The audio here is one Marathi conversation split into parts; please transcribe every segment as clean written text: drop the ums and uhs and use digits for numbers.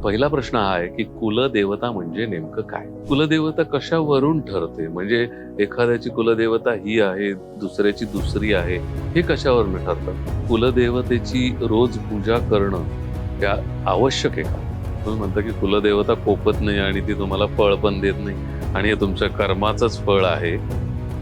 पहिला प्रश्न हा आहे की कुलदेवता म्हणजे नेमकं काय? कुलदेवता कशावरून ठरते? म्हणजे एखाद्याची कुलदेवता ही आहे, दुसऱ्याची दुसरी आहे, हे कशावरून ठरतं? कुलदेवतेची रोज पूजा करणं त्या आवश्यक आहे का? तुम्ही म्हणता की कुलदेवता कोपत नाही आणि ती तुम्हाला फळ पण देत नाही आणि हे तुमच्या कर्माचंच फळ आहे.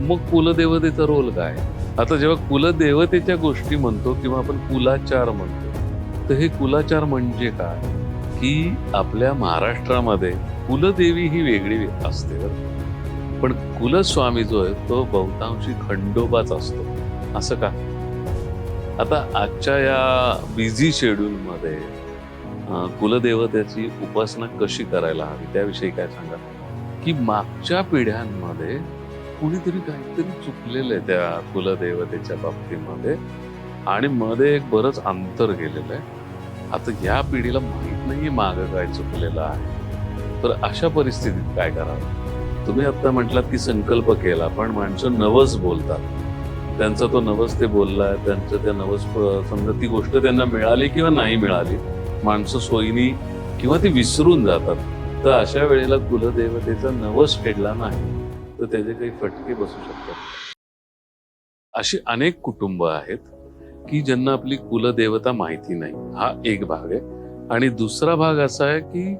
मग कुलदेवतेचा रोल काय? आता जेव्हा कुलदेवतेच्या गोष्टी म्हणतो किंवा आपण कुलाचार म्हणतो, तर हे कुलाचार म्हणजे काय? की आपल्या महाराष्ट्रामध्ये कुलदेवी ही वेगळी असते बरं, पण कुलस्वामी जो आहे तो बहुतांशी खंडोबाच असतो. असं का? आता आजच्या या बिझी शेड्यूलमध्ये कुलदेवतेची उपासना कशी करायला हवी त्याविषयी काय सांगा? की मागच्या पिढ्यांमध्ये कुणीतरी काहीतरी चुकलेलं आहे त्या कुलदेवतेच्या बाबतीमध्ये आणि मध्ये एक बरंच अंतर गेलेलं आहे. आता या पिढीला माहित नाहीये मागं काय चुकलेलं आहे. तर अशा परिस्थितीत काय करावं? तुम्ही आता म्हटलात की संकल्प केला, पण माणसं नवस बोलतात. त्यांचा तो नवस ते बोललाय, त्यांचं त्या नवस समजा ती गोष्ट त्यांना मिळाली किंवा नाही मिळाली, माणसं सोयीनी किंवा ती विसरून जातात. तर अशा वेळेला कुलदेवतेचा नवस फेडला नाही तर त्याचे काही फटके बसू शकतात. अशी अनेक कुटुंब आहेत की ज्यांना आपली कुलदेवता माहिती नाही. हा एक भाग आहे. आणि दुसरा भाग असा आहे की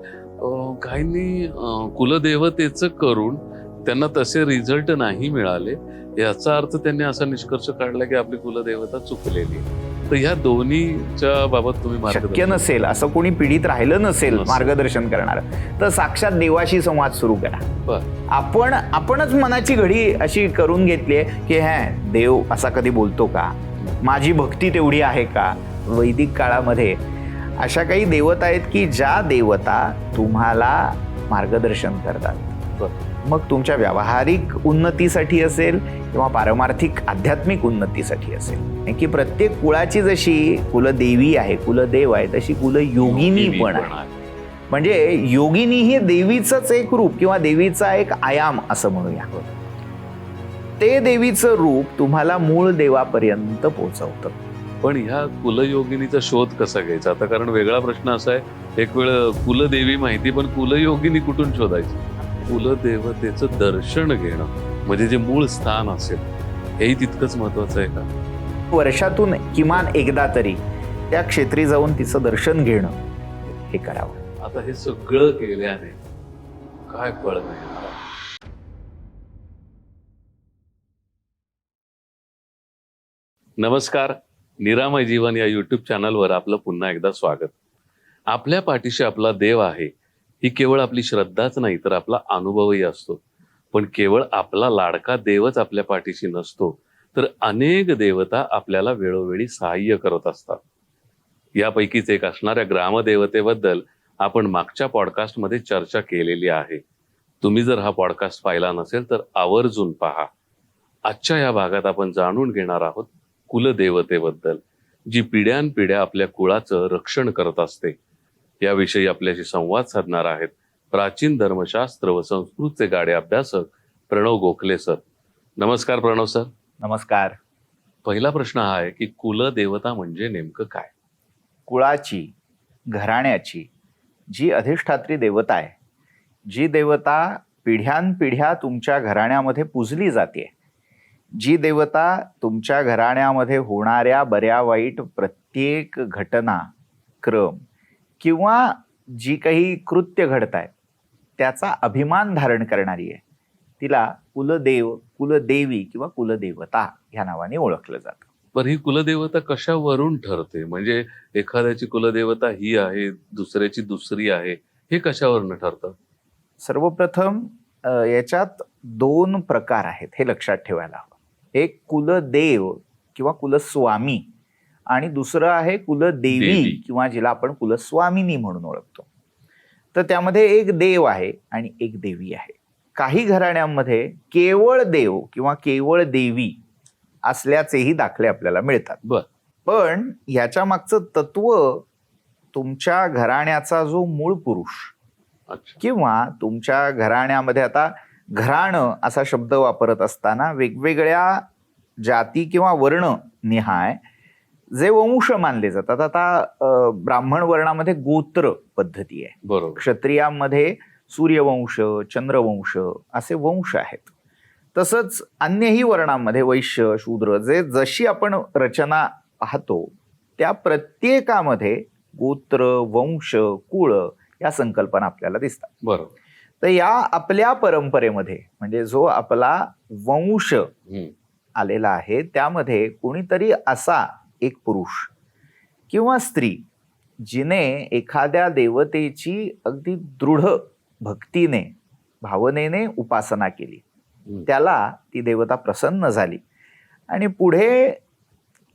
काहींनी कुलदेवतेचं करून त्यांना तसे रिझल्ट नाही मिळाले, याचा अर्थ त्यांनी असा निष्कर्ष काढला की आपली कुलदेवता चुकलेली. तर ह्या दोन्हीच्या बाबत तुम्ही शक्य नसेल असं कोणी पीडित राहिलं नसेल मार्गदर्शन करणार, तर साक्षात देवाशी संवाद सुरू करा. आपणच मनाची घडी अशी करून घेतली की देव असा कधी बोलतो का? माझी भक्ती तेवढी आहे का? वैदिक काळामध्ये अशा काही देवता आहेत की ज्या देवता तुम्हाला मार्गदर्शन करतात. मग तुमच्या व्यावहारिक उन्नतीसाठी असेल किंवा पारमार्थिक आध्यात्मिक उन्नतीसाठी असेल. की प्रत्येक कुळाची जशी कुलदेवी आहे, कुलदेव आहे, तशी कुलयोगिनी पण आहे. म्हणजे योगिनी हे देवीचंच एक रूप किंवा देवीचा एक आयाम असं म्हणूया. ते देवीचं रूप तुम्हाला मूळ देवापर्यंत पोहोचवतं. पण ह्या कुलयोगिनीचा शोध कसा घ्यायचा? आता कारण वेगळा प्रश्न असा आहे, एक वेळ कुलदेवी माहिती पण कुलयोगिनी कुठून शोधायची? कुलदेवतेचं दर्शन घेणं म्हणजे जे मूळ स्थान असेल हेही तितकंच महत्वाचं आहे का? वर्षातून किमान एकदा तरी त्या क्षेत्री जाऊन तिचं दर्शन घेणं हे करावं. आता हे सगळं केल्याने काय फळ मिळणार? नमस्कार, निरामय जीवन या युट्यूब चॅनलवर आपलं पुन्हा एकदा स्वागत. आपल्या पाठीशी आपला देव आहे ही केवळ आपली श्रद्धाच नाही तर आपला अनुभवही असतो. पण केवळ आपला लाडका देवच आपल्या पाठीशी नसतो, तर अनेक देवता आपल्याला वेळोवेळी सहाय्य करत असतात. यापैकीच एक असणाऱ्या ग्रामदेवतेबद्दल आपण मागच्या पॉडकास्टमध्ये चर्चा केलेली आहे. तुम्ही जर हा पॉडकास्ट पाहिला नसेल तर आवर्जून पहा. आजच्या या भागात आपण जाणून घेणार आहोत कुलदेवतेबद्दल, जी पिढ्यानपिढ्या आपल्या कुळाचं रक्षण करत असते. याविषयी आपल्याशी संवाद साधणार आहेत प्राचीन धर्मशास्त्र व संस्कृतचे गाडे अभ्यासक प्रणव गोखले सर. नमस्कार प्रणव सर. नमस्कार. पहिला प्रश्न हा आहे की कुलदेवता म्हणजे नेमकं काय? कुळाची, घराण्याची जी अधिष्ठात्री देवता आहे, जी देवता पिढ्यानपिढ्या तुमच्या घराण्यामध्ये पूजली जाते, जी देवता तुमच्या घराण्यामध्ये होणाऱ्या बऱ्या वाईट प्रत्येक घटना, क्रम किंवा जी काही कृत्य घडत आहेत त्याचा अभिमान धारण करणारी आहे, तिला कुलदेव, कुलदेवी किंवा कुलदेवता ह्या नावाने ओळखलं जातं. पण ही कुलदेवता कशावरून ठरते? म्हणजे एखाद्याची कुलदेवता ही आहे, दुसऱ्याची दुसरी आहे, हे कशावरून ठरतं? सर्वप्रथम याच्यात दोन प्रकार आहेत हे लक्षात ठेवायला हवं. एक कुलदेव किंवा कुलस्वामी आणि दुसरं आहे कुलदेवी किंवा जिला आपण कुलस्वामिनी म्हणून ओळखतो. तर त्यामध्ये एक देव आहे आणि एक देवी आहे. काही घराण्यांमध्ये केवळ देव किंवा केवळ देवी असल्याचेही दाखले आपल्याला मिळतात. पण ह्याच्या मागचं तत्व तुमच्या घराण्याचा जो मूळ पुरुष किंवा तुमच्या घराण्यामध्ये, आता घराणं असा शब्द वापरत असताना वेगवेगळ्या जाती किंवा वर्ण निहाय जे वंश मानले जातात. आता ब्राह्मण वर्णामध्ये गोत्र पद्धती आहे, बरोबर. क्षत्रियांमध्ये सूर्यवंश, चंद्रवंश असे वंश आहेत. तसंच अन्यही वर्णांमध्ये वैश्य, शूद्र जे जशी आपण रचना पाहतो त्या प्रत्येकामध्ये गोत्र, वंश, कुळ या संकल्पना आपल्याला दिसतात. बरोबर. तर या आपल्या परंपरेमध्ये म्हणजे जो आपला वंश आलेला आहे त्यामध्ये कोणीतरी असा एक पुरुष किंवा स्त्री जिने एखाद्या देवतेची अगदी दृढ भक्तीने, भावनेने उपासना केली, त्याला ती देवता प्रसन्न झाली आणि पुढे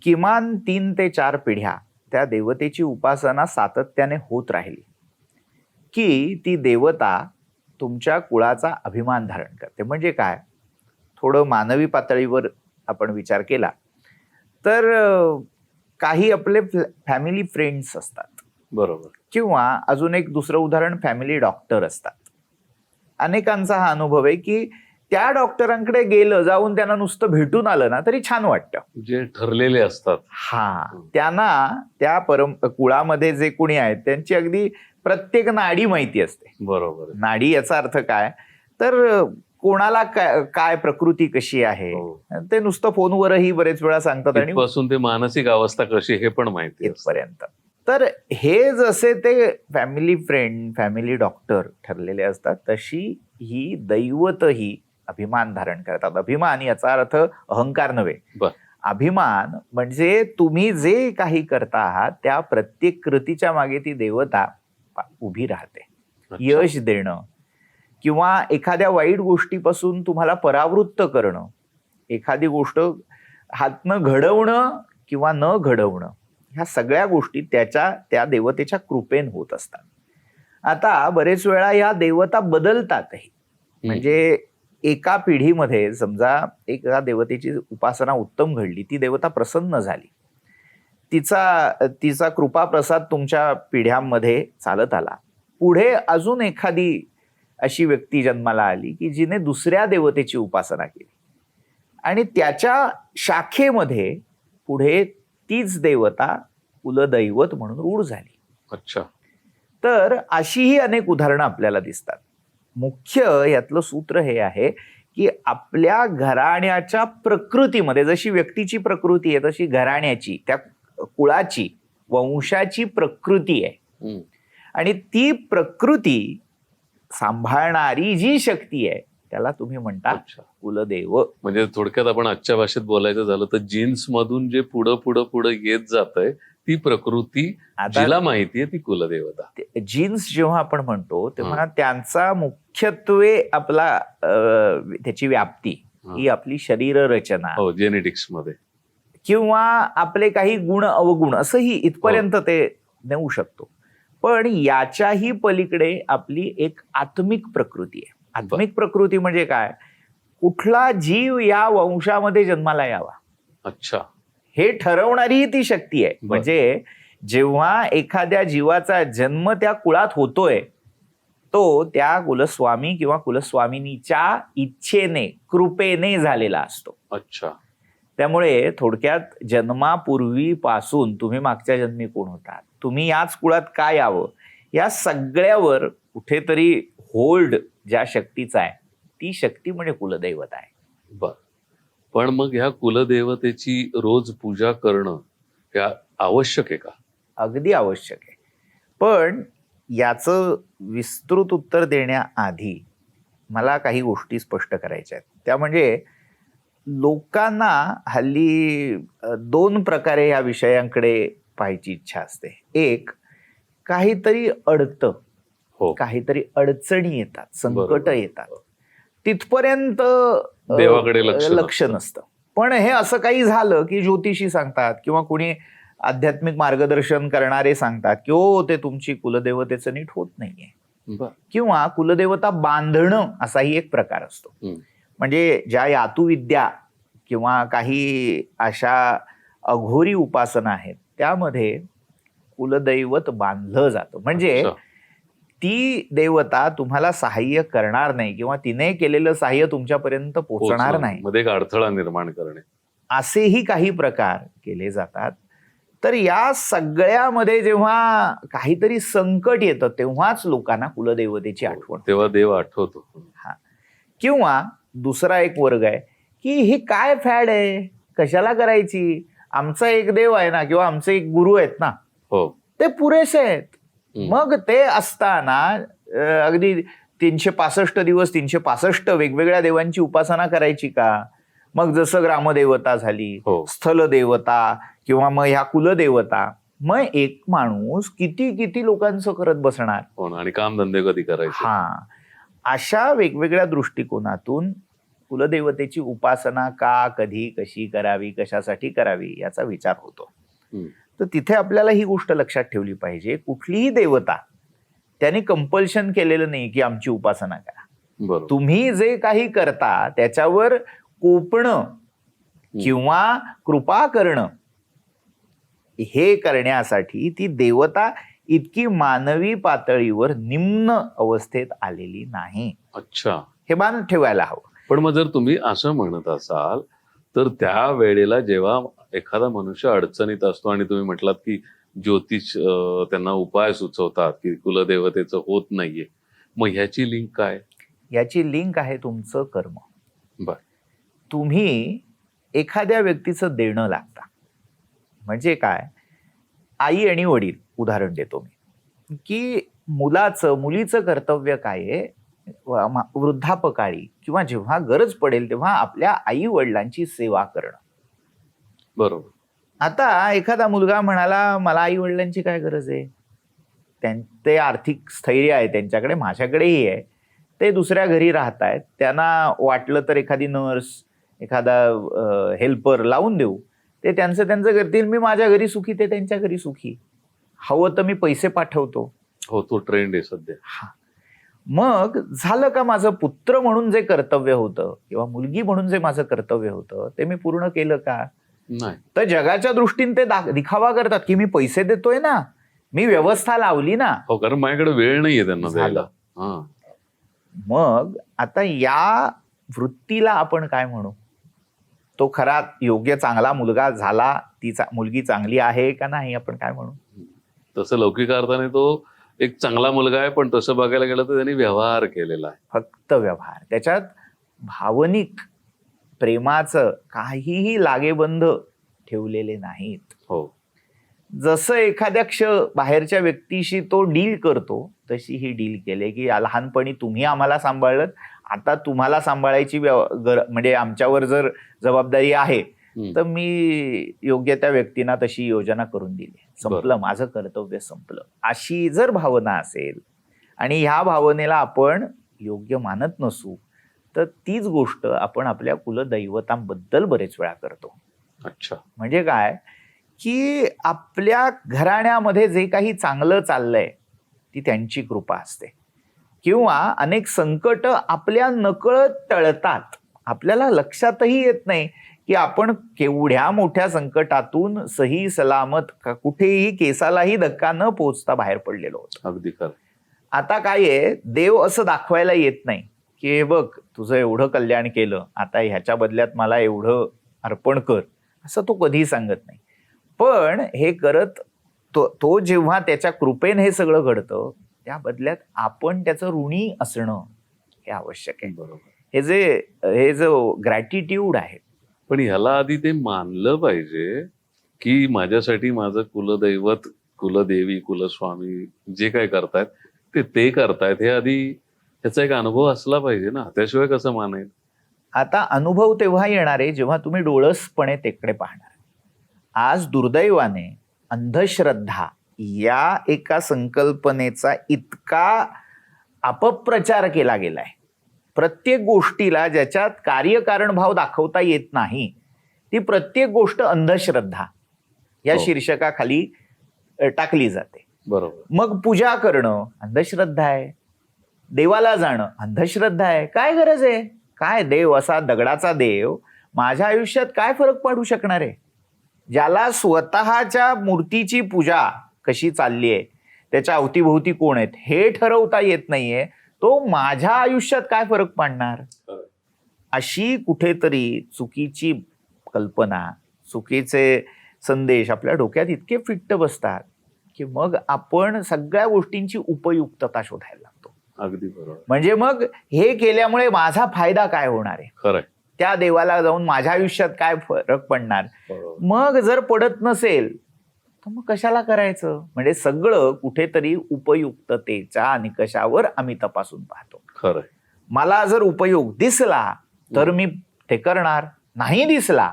किमान 3 ते 4 पिढ्या त्या देवतेची उपासना सातत्याने होत राहिली की ती देवता तुमच्या कुळाचा अभिमान धारण करते. म्हणजे काय, थोडं मानवी पातळीवर आपण विचार केला तर काही आपले फॅमिली फ्रेंड्स असतात, बरोबर, किंवा अजून एक दुसरं उदाहरण फॅमिली डॉक्टर असतात. अनेकांचा हा अनुभव आहे की त्या डॉक्टरांकडे गेलं, जाऊन त्यांना नुसतं भेटून आलं ना तरी छान वाटतं. जे ठरलेले असतात त्यांना त्या कुळामध्ये जे कोणी आहेत त्यांची अगदी प्रत्येक नाडी माहिती असते. बरोबर. नाडी याचा अर्थ काय, तर कोणाला काय प्रकृती कशी आहे ते नुसतं फोनवरही बरेच वेळा सांगतात आणि पासून ते मानसिक अवस्था कशी हे पण माहिती इथपर्यंत. तर हे जसे ते फॅमिली फ्रेंड, फॅमिली डॉक्टर ठरलेले असतात तशी ही दैवतही अभिमान धारण करतात. अभिमान याचा अर्थ अहंकार नव्हे. अभिमान म्हणजे तुम्ही जे काही करता आहात त्या प्रत्येक कृतीच्या मागे ती देवता उभी राहते. यश देणं किंवा एखाद्या वाईट गोष्टीपासून तुम्हाला परावृत्त करणं, एखादी गोष्ट हातनं घडवणं किंवा न घडवणं, ह्या सगळ्या गोष्टी त्या देवतेच्या कृपेन होत असतात. आता बरेच वेळा या देवता बदलतातही. म्हणजे एका पिढीमध्ये समजा एका देवतेची उपासना उत्तम घडली, ती देवता प्रसन्न झाली, तिचा कृपा प्रसाद तुमच्या पिढ्यांमध्ये चालत आला. पुढे अजून एखादी अशी व्यक्ती जन्माला आली की जिने दुसऱ्या देवतेची उपासना केली आणि त्याच्या शाखेमध्ये पुढे तीच देवता कुलदैवत म्हणून रूढ झाली. अच्छा. तर अशीही अनेक उदाहरणं आपल्याला दिसतात. मुख्य यातलं सूत्र हे आहे की आपल्या घराण्याच्या प्रकृतीमध्ये जशी व्यक्तीची प्रकृती आहे तशी घराण्याची, त्या कुळाची, वंशाची प्रकृती आहे आणि ती प्रकृती सांभाळणारी जी शक्ती आहे त्याला तुम्ही म्हणता कुलदेव. म्हणजे थोडक्यात आपण आजच्या भाषेत बोलायचं झालं तर जीन्स मधून जे पुढं येत जात आहे ती प्रकृती जिला माहितीये ती कुलदेवता. जीन्स जेव्हा आपण म्हणतो तेव्हा त्यांचा मुख्यत्वे आपला त्याची व्याप्ती ही आपली शरीर रचना, जेनेटिक्स मध्ये, किंवा आपले काही गुण अवगुण असंही इथपर्यंत ते नेऊ शकतो. पण याच्याही पलीकडे आपली एक आत्मिक प्रकृती आहे. आत्मिक प्रकृती म्हणजे काय, कुठला जीव या वंशामध्ये जन्माला यावा. अच्छा. हे ठरवणारी ती शक्ती आहे. म्हणजे जेव्हा एखाद्या जीवाचा जन्म त्या कुळात होतोय तो त्या कुलस्वामी किंवा कुलस्वामिनीच्या इच्छेने, कृपेने झालेला असतो. अच्छा. त्यामुळे थोडक्यात जन्मापूर्वीपासून तुम्ही मागच्या जन्मी कोण होतात, तुम्ही याच कुळात काय यावं, या सगळ्यावर कुठेतरी होल्ड ज्या शक्तीचा आहे ती शक्ती म्हणजे कुलदैवत आहे. बर. पण मग ह्या कुलदेवतेची रोज पूजा करणं ह्या आवश्यक आहे का? अगदी आवश्यक आहे. पण याचं विस्तृत उत्तर देण्याआधी मला काही गोष्टी स्पष्ट करायच्या आहेत. त्या म्हणजे लोकांना हल्ली 2 प्रकारे या विषयांकडे पाहायची इच्छा असते. एक, काहीतरी अडतं, काहीतरी अडचणी येतात, संकट येतात, तिथपर्यंत देवाकडे लक्ष नसतं. पण हे असं काही झालं की ज्योतिषी सांगतात किंवा कोणी आध्यात्मिक मार्गदर्शन करणारे सांगतात की ओ ते तुमची कुलदेवतेचं नीट होत नाहीये, किंवा कुलदेवता बांधणं असाही एक प्रकार असतो. म्हणजे ज्या यातुविद्या किंवा काही अशा अघोरी उपासना आहेत त्यामध्ये कुलदैवत बांधलं जातं. म्हणजे ती देवता तुम्हाला सहाय्य करणार नाही किंवा तिने केलेलं सहाय्य तुमच्यापर्यंत पोहोचणार नाही, मध्ये एक अडथळा निर्माण करणे, असेही काही प्रकार केले जातात. तर या सगळ्यामध्ये जेव्हा काहीतरी संकट येतं तेव्हाच लोकांना कुलदेवतेची आठवण होते. तेव्हा देव आठवतो. हा. किंवा दुसरा एक वर्ग आहे की ही काय फॅड आहे, कशाला करायची, आमचा एक देव आहे ना, किंवा आमचे एक गुरु आहेत ना, हो, ते पुरेसे आहेत. मग ते असताना अगदी 365 दिवस 365 वेगवेगळ्या देवांची उपासना करायची का? मग जसं ग्रामदेवता झाली, हो. स्थल देवता, किंवा मग ह्या कुलदेवता, मग एक माणूस किती किती लोकांचं करत बसणार. हो ना, आणि कामधंदे कधी करायचे. हा, अशा वेगवेगळ्या दृष्टिकोनातून कुलदेवतेची उपासना का, कधी, कशी करावी, कशासाठी करावी याचा विचार होतो. तर तिथे आपल्याला ही गोष्ट लक्षात ठेवली पाहिजे, कुठलीही देवता त्याने कंपल्शन केलेलं नाही की आमची उपासना करा. बरोबर. तुम्ही जे काही करता त्याच्यावर कोपणं किंवा कृपा करणं, हे करण्यासाठी ती देवता इतकी मानवी पातळीवर निम्न अवस्थेत आलेली नाही. अच्छा, हे भान ठेवायला हवं. पण मग जर तुम्ही असं म्हणत असाल तर त्या वेळेला जेव्हा एखादा मनुष्य अडचणीत असतो आणि तुम्ही म्हटलात की ज्योतिष त्यांना उपाय सुचवतात की कुलदेवतेचं होत नाहीये, मग ह्याची लिंक काय? याची लिंक आहे तुमचं कर्म. बर. तुम्ही एखाद्या व्यक्तीचं देणं लागता. म्हणजे काय, आई आणि वडील उदाहरण देतो मी, की मुलीचं कर्तव्य काय आहे, वृद्धापकाळी किंवा जेव्हा गरज पडेल तेव्हा आपल्या आई वडिलांची सेवा करणं. बरोबर. आता एखादा मुलगा म्हणाला मला आई वडिलांची काय गरज आहे, ते आर्थिक स्थैर्य आहे त्यांच्याकडे, माझ्याकडेही आहे, ते दुसऱ्या घरी राहत आहेत, त्यांना वाटलं तर एखादी नर्स, एखादा हेल्पर लावून देऊ, ते त्यांचं करतील, मी माझ्या घरी सुखी, ते त्यांच्या घरी सुखी, हवं तर मी पैसे पाठवतो. हो, तो ट्रेंड आहे सध्या. हा, मग झालं का, माझं पुत्र म्हणून जे कर्तव्य होतं किंवा मुलगी म्हणून जे माझं कर्तव्य होतं ते मी पूर्ण केलं का? नाही. तर जगाच्या दृष्टीने ते दिखावा करतात की मी पैसे देतोय ना, मी व्यवस्था लावली ना. हो, कारण माझ्याकडे वेळ नाहीये त्यांना द्यायला. मग आता या वृत्तीला आपण काय म्हणू? तो खरा योग्य चांगला मुलगा झाला, ती मुलगी चांगली आहे का नाही, आपण काय म्हणू? तसं लौकिक अर्थाने तो एक चांगला मुलगा आहे, पण तसं बघायला गेलं तर त्यांनी व्यवहार केलेला आहे. फक्त व्यवहार, त्याच्यात भावनिक प्रेमाचं काहीही लागेबंध ठेवलेले नाहीत. हो. जसं एखाद्या बाहेरच्या व्यक्तीशी तो डील करतो तशी ही डील केली की लहानपणी तुम्ही आम्हाला सांभाळलं, आता तुम्हाला सांभाळायची म्हणजे आमच्यावर जर जबाबदारी आहे तर मी योग्य त्या व्यक्तींना तशी योजना करून दिली, संपलं, माझं कर्तव्य संपलं. अशी जर भावना असेल आणि ह्या भावनेला आपण योग्य मानत नसू तर तीच गोष्ट आपण आपल्या कुलदैवतांबद्दल बरेच वेळा करतो. अच्छा. म्हणजे काय की आपल्या घराण्यामध्ये जे काही चांगलं चाललंय ती त्यांची कृपा असते, किंवा अनेक संकट आपल्या नकळत टळतात, आपल्याला लक्षातही येत नाही की आपण केवढ्या मोठ्या संकटातून सही सलामत कुठेही केसालाही धक्का न पोहोचता बाहेर पडलेलो होतो. अगदी खरं. आता काय आहे, देव असं दाखवायला येत नाही की हे बघ तुझं एवढं कल्याण केलं, आता ह्याच्या बदल्यात मला एवढं अर्पण कर, असं तो कधीही सांगत नाही. पण हे करत तो जेव्हा त्याच्या कृपेने हे सगळं घडतं त्या बदल्यात आपण त्याचं ऋणी असणं हे आवश्यक आहे. बरोबर. हे जो ग्रॅटिट्यूड आहे. पण ह्याला आधी ते मानलं पाहिजे की माझ्यासाठी माझं कुलदैवत, कुलदेवी, कुलस्वामी जे काय करतायत ते करतायत, हे आधी त्याचा एक अनुभव असला पाहिजे ना, त्याशिवाय कसं मानेल? आता अनुभव तेव्हा येणार आहे जेव्हा तुम्ही डोळसपणे तेकडे पाहणार. आज दुर्दैवाने अंधश्रद्धा या एका संकल्पनेचा इतका अपप्रचार केला गेलाय, प्रत्येक गोष्टीला ज्याच्यात कार्यकारण भाव दाखवता येत नाही ती प्रत्येक गोष्ट अंधश्रद्धा या शीर्षकाखाली टाकली जाते. बरोबर. मग पूजा करणं अंधश्रद्धा आहे, देवाला जाणं अंधश्रद्धा आहे. काय गरज आहे? काय देव असा दगडाचा देव माझ्या आयुष्यात काय फरक पाडू शकणार आहे? ज्याला स्वतःच्या मूर्तीची पूजा कशी चालली आहे, त्याच्या अवतीभोवती कोण आहेत हे ठरवता येत नाहीये, तो माझ्या आयुष्यात काय फरक पाडणार? अशी कुठेतरी चुकीची कल्पना, चुकीचे संदेश आपल्या डोक्यात इतके फिट्ट बसतात की मग आपण सगळ्या गोष्टींची उपयुक्तता शोधायला लागतो. अगदी बरोबर. म्हणजे मग हे केल्यामुळे माझा फायदा काय होणार आहे, खरंय. त्या देवाला जाऊन माझ्या आयुष्यात काय फरक पडणार. मग जर पडत नसेल तर मग कशाला करायचं. म्हणजे सगळं कुठेतरी उपयुक्ततेच्या निकषावर आम्ही तपासून पाहतो. खरंय. मला जर उपयोग दिसला तर मी ते करणार, नाही दिसला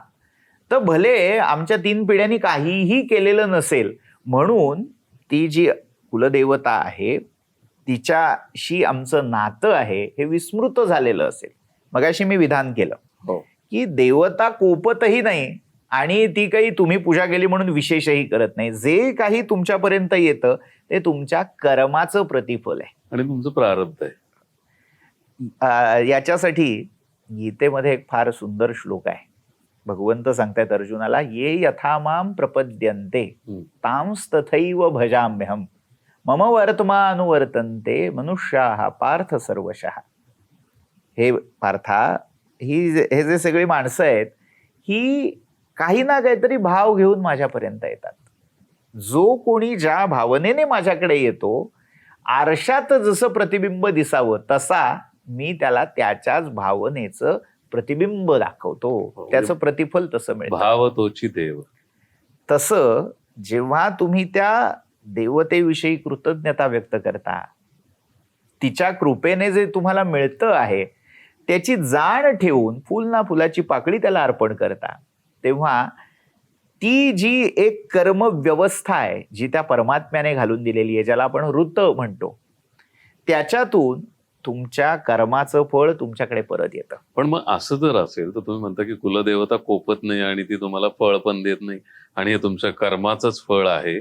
तर भले आमच्या 3 पिढ्यांनी काहीही केलेलं नसेल म्हणून ती जी कुलदेवता आहे तिच्याशी आमचं नातं आहे हे विस्मृत झालेलं असेल. मगाशी मी विधान केलं की देवता कोपतही नाही आणि ती काही तुम्ही पूजा केली म्हणून विशेषही करत नाही. जे काही तुमच्यापर्यंत येतं ते तुमच्या कर्माचं प्रतिफल आहे आणि तुमचं प्रारब्ध आहे. याच्यासाठी गीतेमध्ये एक फार सुंदर श्लोक आहे. भगवंत सांगतायत अर्जुनाला, ये यथा माम प्रपद्यन्ते तांस तथैव भजाम्यहम मम वर्तमानुवर्तन्ते मनुष्याः पार्थ सर्वशः. हे पार्था, हे जे सगळी माणसं आहेत ही काही ना काहीतरी भाव घेऊन माझ्यापर्यंत येतात. जो कोणी ज्या भावनेने माझ्याकडे येतो, आरशात जसं प्रतिबिंब दिसावं तसा मी त्याला त्याच्याच भावनेचं प्रतिबिंब दाखवतो, त्याचं प्रतिफल तसं मिळतं. भाव तोची देव. तसं जेव्हा तुम्ही त्या देवतेविषयी कृतज्ञता व्यक्त करता, तिच्या कृपेने जे तुम्हाला मिळतं आहे त्याची जाण ठेवून फुल ना फुलाची पाकळी त्याला अर्पण करता, तेव्हा ती जी एक कर्म व्यवस्था आहे जी त्या परमात्म्याने घालून दिलेली आहे, ज्याला आपण ऋत म्हणतो, त्याच्यातून तुमच्या कर्माचं फळ तुमच्याकडे परत येतं. पण मग असं जर असेल तर तुम्ही म्हणता की कुलदेवता कोपत नाही आणि ती तुम्हाला फळ पण देत नाही आणि हे तुमच्या कर्माचंच फळ आहे,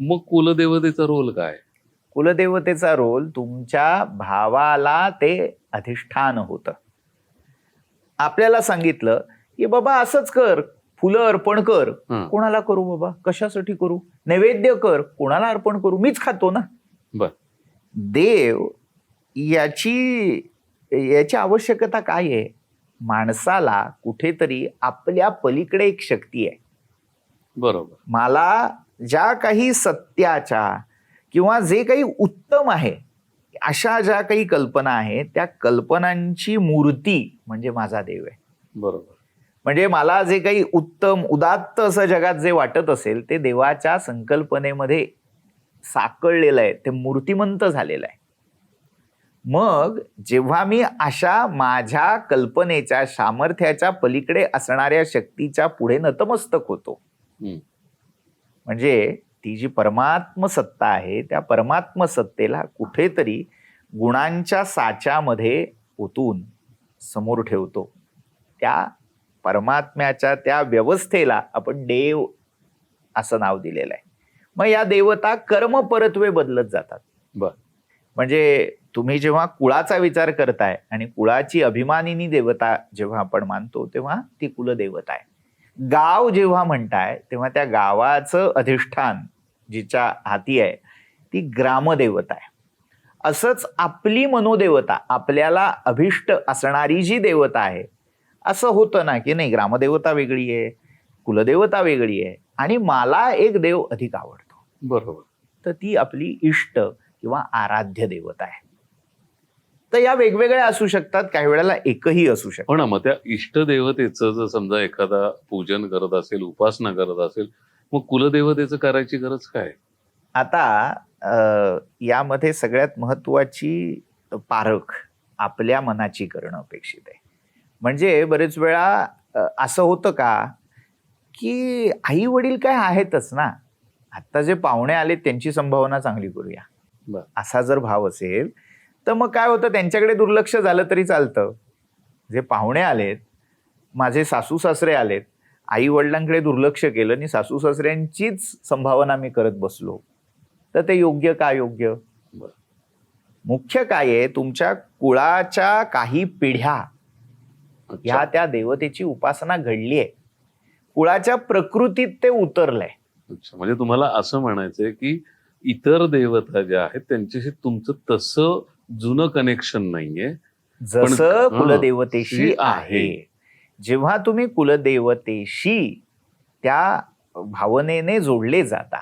मग कुलदेवतेचा रोल काय? कुलदेवतेचा रोल तुमच्या भावाला ते अधिष्ठान होतं. आपल्याला सांगितलं की बाबा असंच कर, फुलं अर्पण कर. कोणाला करू बाबा, कशासाठी करू? नैवेद्य कर, कोणाला अर्पण करू? मीच खातो ना. बर. देव याची आवश्यकता काय आहे? माणसाला कुठेतरी आपल्या पलीकडे एक शक्ती आहे. बरोबर. मला ज्या काही सत्याच्या किंवा जे काही उत्तम आहे अशा ज्या काही कल्पना आहेत त्या कल्पनांची मूर्ती म्हणजे माझा देव आहे. बरोबर. म्हणजे मला जे काही उत्तम उदात्त असं जगात जे वाटत असेल ते देवाच्या संकल्पनेमध्ये साकळलेलं आहे, ते मूर्तिमंत झालेलं आहे. मग जेव्हा मी अशा माझ्या कल्पनेच्या सामर्थ्याच्या पलीकडे असणाऱ्या शक्तीच्या पुढे नतमस्तक होतो, म्हणजे ती जी परमात्म सत्ता आहे त्या परमात्म सत्तेला कुठेतरी गुणांच्या साच्यामध्ये ओतून समोर ठेवतो. त्या परमात्म्याच्या त्या व्यवस्थेला आपण देव असं नाव दिलेलं आहे. मग या देवता कर्म परत्वे बदलत जातात. म्हणजे तुम्ही जेव्हा कुळाचा विचार करताय आणि कुळाची अभिमानिनी देवता जेव्हा आपण मानतो तेव्हा ती कुलदेवता आहे. गाव जेव्हा म्हणताय तेव्हा त्या गावाचं अधिष्ठान जिच्या हाती आहे ती ग्रामदेवता आहे. असंच आपली मनोदेवता, आपल्याला अभिष्ट असणारी जी देवता आहे, असं होतं ना की नाही ग्रामदेवता वेगळी आहे, कुलदेवता वेगळी आहे आणि मला एक देव अधिक आवडतो. बरोबर. तर ती आपली इष्ट किंवा आराध्य देवता आहे. तर या वेगवेगळ्या असू शकतात, काही वेळेला एकही असू शकतात. हो ना. मग त्या इष्ट देवतेचं जर समजा एखादा पूजन करत असेल, उपासना करत असेल, मग कुलदेवतेचं करायची गरज काय? आता यामध्ये सगळ्यात महत्वाची पारख आपल्या मनाची करणं अपेक्षित आहे. म्हणजे बरेच वेळा असं होतं का की आई वडील काय आहेतच ना, आता जे पाहुणे आले त्यांची संभावना चांगली करूया, असा जर भाव असेल तर मग काय होतं, त्यांच्याकडे दुर्लक्ष झालं तरी चालतं. जे पाहुणे आलेत, माझे सासू सासरे आलेत, आई वडिलांकडे दुर्लक्ष केलं आणि सासू सासऱ्यांचीच संभावना मी करत बसलो, तर ते योग्य का योग्य? मुख्य काय आहे, तुमच्या कुळाच्या काही पिढ्या ह्या त्या देवतेची उपासना घडली आहे, कुळाच्या प्रकृतीत ते उतरलंय. म्हणजे तुम्हाला असं म्हणायचंय की इतर देवता ज्या आहेत त्यांच्याशी तुमचं तसं जुनं कनेक्शन नाहीये जसं कुलदेवतेशी आहे. जेव्हा तुम्ही कुलदेवतेशी त्या भावनेने जोडले जाता,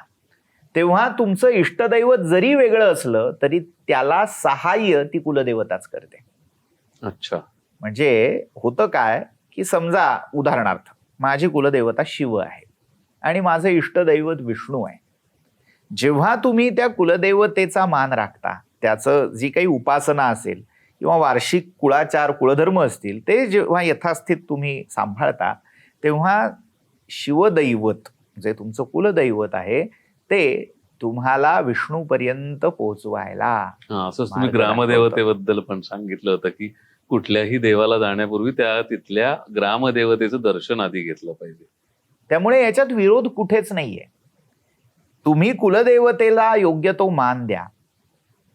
तेव्हा तुमचं इष्टदैवत जरी वेगळं असलं तरी त्याला सहाय्य ती कुलदेवताच करते. अच्छा. म्हणजे होतं काय की समजा उदाहरणार्थ माझी कुलदेवता शिव आहे आणि माझं इष्टदैवत विष्णू आहे. जेव्हा तुम्ही त्या कुलदेवतेचा मान राखता, त्याचं जी काही उपासना असेल किंवा वार्षिक कुळाचार कुळधर्म असतील ते जेव्हा यथास्थित तुम्ही सांभाळता, तेव्हा शिवदैवत जे तुमचं कुलदैवत आहे ते तुम्हाला विष्णूपर्यंत पोहोचवायला असंच तुम्ही ग्रामदेवतेबद्दल पण सांगितलं होतं की कुठल्याही देवाला जाण्यापूर्वी त्या तिथल्या ग्रामदेवतेचं दर्शन आधी घेतलं पाहिजे. त्यामुळे याच्यात विरोध कुठेच नाहीये. तुम्ही कुलदेवतेला योग्य तो मान द्या.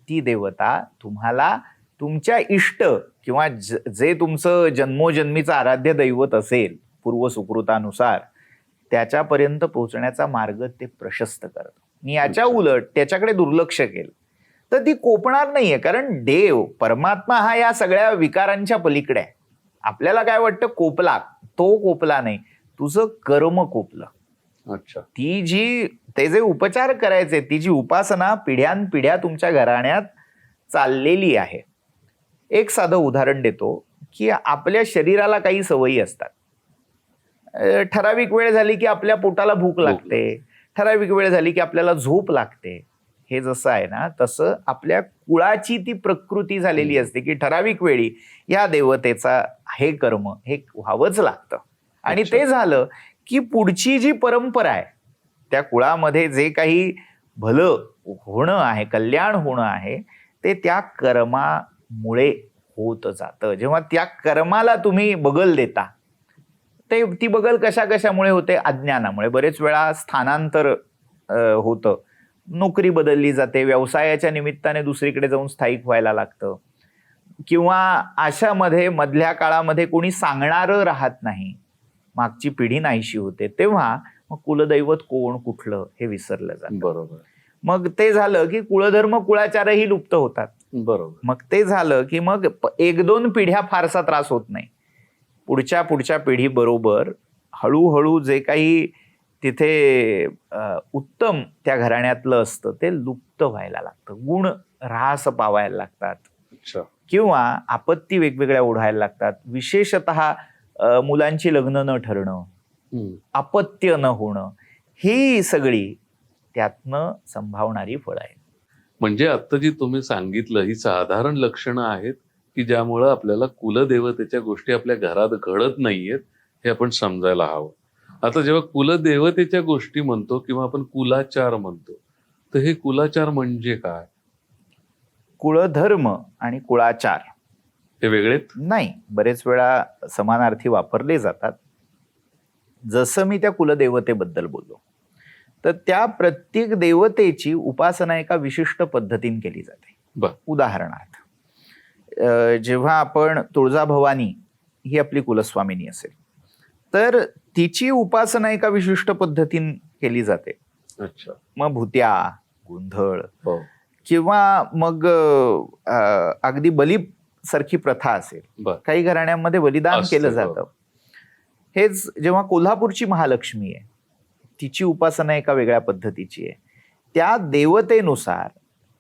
ती देवता तुम्हाला तुमच्या इष्ट किंवा जे तुमचं जन्मोजन्मीचं आराध्य दैवत असेल पूर्वसुकृतानुसार त्याच्यापर्यंत पोहोचण्याचा मार्ग ते प्रशस्त करतं. मी याच्या उलट त्याच्याकडे दुर्लक्ष केलं तर ती कोपणार नाहीये. कारण देव परमात्मा हा या सगळ्या विकारांच्या पलीकडे आहे. आपल्याला काय वाटतं कोपला, तो कोपला नाही, तुझं कर्म कोपलं. अच्छा. ते जे उपचार करायचे, ती जी उपासना पिढ्यानपिढ्या तुमच्या घराण्यात चाललेली आहे. एक साधं उदाहरण देतो की आपल्या शरीराला काही सवयी असतात. ठराविक वेळ झाली की आपल्या पोटाला भूक लागते, ठराविक वेळ झाली की आपल्याला झोप लागते. हे जसं आहे ना तसं आपल्या कुळाची ती प्रकृती झालेली असते की ठराविक वेळी या देवतेचा हे कर्म हे व्हावंच लागतं. आणि ते झालं की पुढची जी परंपरा आहे त्या कुळामध्ये जे काही भलं होणं आहे, कल्याण होणं आहे, ते त्या कर्मामुळे होत जातं. जेव्हा त्या कर्माला तुम्ही बगल देता, ती बगल कशामुळे होते? अज्ञानामुळे. बरेच वेळा स्थानांतर होतं, नोकरी बदलली जाते, व्यवसायाच्या निमित्ताने दुसरीकडे जाऊन स्थायिक व्हायला लागतं, किंवा अशामध्ये मधल्या काळामध्ये कोणी सांगणारं राहत नाही, मागची पिढी नाहीशी होते. तेव्हा मग कुलदैवत कोण कुठलं हे विसरलं जातं. बरोबर. मग ते झालं की कुळधर्म कुळाचारही लुप्त होतात. बरोबर. मग ते झालं की मग 1-2 पिढ्या फारसा त्रास होत नाही. पुढच्या पिढी बरोबर हळूहळू जे काही तिथे उत्तम त्या घराण्यातलं असतं ते लुप्त व्हायला लागतं. गुण ऱ्हास पावायला लागतात. अच्छा. किंवा आपत्ती वेगवेगळ्या ओढायला लागतात. विशेषतः मुलांची लग्न न ठरणं, अपत्य न होणं, ही सगळी त्यातनं संभावणारी फळं आहेत. म्हणजे आता जी तुम्ही सांगितलं ही साधारण लक्षणं आहेत की ज्यामुळं आपल्याला कुलदेवतेच्या गोष्टी आपल्या घरात घडत नाहीयेत हे आपण समजायला हवं. आता जेव्हा कुलदेवतेच्या गोष्टी म्हणतो किंवा आपण कुलाचार म्हणतो, तर हे कुलाचार म्हणजे काय? कुळधर्म आणि कुळाचार हे वेगळेत नाही, बरेच वेळा समानार्थी वापरले जातात. जसं मी त्या कुलदेवतेबद्दल बोललो, तर त्या प्रत्येक देवतेची उपासना एका विशिष्ट पद्धतीने केली जाते. उदाहरणार्थ जेव्हा आपण तुळजाभवानी ही आपली कुलस्वामिनी असेल तर तिची उपासना एका विशिष्ट पद्धतीने केली जाते. अच्छा. मग भूत्या, गोंधळ, किंवा मग अगदी बली सारखी प्रथा असेल, काही घराण्यांमध्ये बलिदान केलं जातं. हेच जेव्हा कोल्हापूरची महालक्ष्मी आहे तिची उपासना एका वेगळ्या पद्धतीची आहे. त्या देवतेनुसार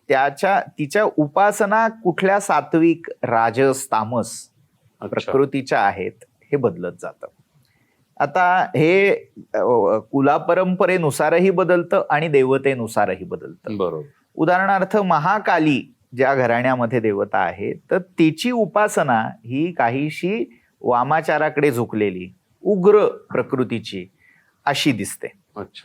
तिच्या उपासना कुठल्या सात्विक, राजस, तामस प्रकृतीच्या आहेत हे बदलत जातं. आता हे कुलापरंपरेनुसारही बदलतं आणि देवतेनुसारही बदलतं. बरोबर. उदाहरणार्थ महाकाली ज्या घराण्यामध्ये देवता आहे तर तिची उपासना ही काहीशी वामाचाराकडे झुकलेली, उग्र प्रकृतीची अशी दिसते.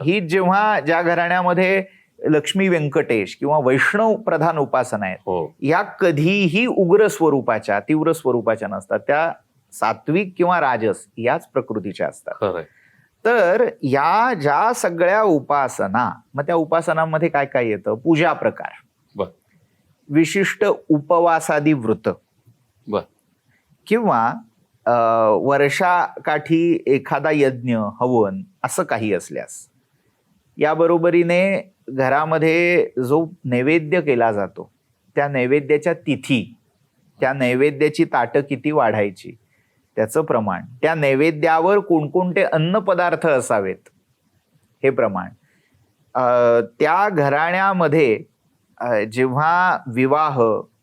ही जेव्हा ज्या घराण्यामध्ये लक्ष्मी व्यंकटेश किंवा वैष्णव प्रधान उपासना आहेत, या कधीही उग्र स्वरूपाच्या, तीव्र स्वरूपाच्या नसतात. त्या सात्विक किंवा राजस याच प्रकृतीच्या असतात. तर या ज्या सगळ्या उपासना, मग त्या उपासनांमध्ये काय काय येतं? पूजा प्रकार, विशिष्ट उपवासादी व्रत, किंवा वर्षाकाठी एखादा यज्ञ, हवन असं काही असल्यास, या बरोबरीने घरामध्ये जो नैवेद्य केला जातो त्या नैवेद्याच्या तिथी, त्या नैवेद्याची ताटं किती वाढायची, त्याचं प्रमाण, त्या नैवेद्यावर कोणकोणते अन्न पदार्थ असावेत, हे प्रमाण. त्या घराण्यामध्ये जेव्हा विवाह,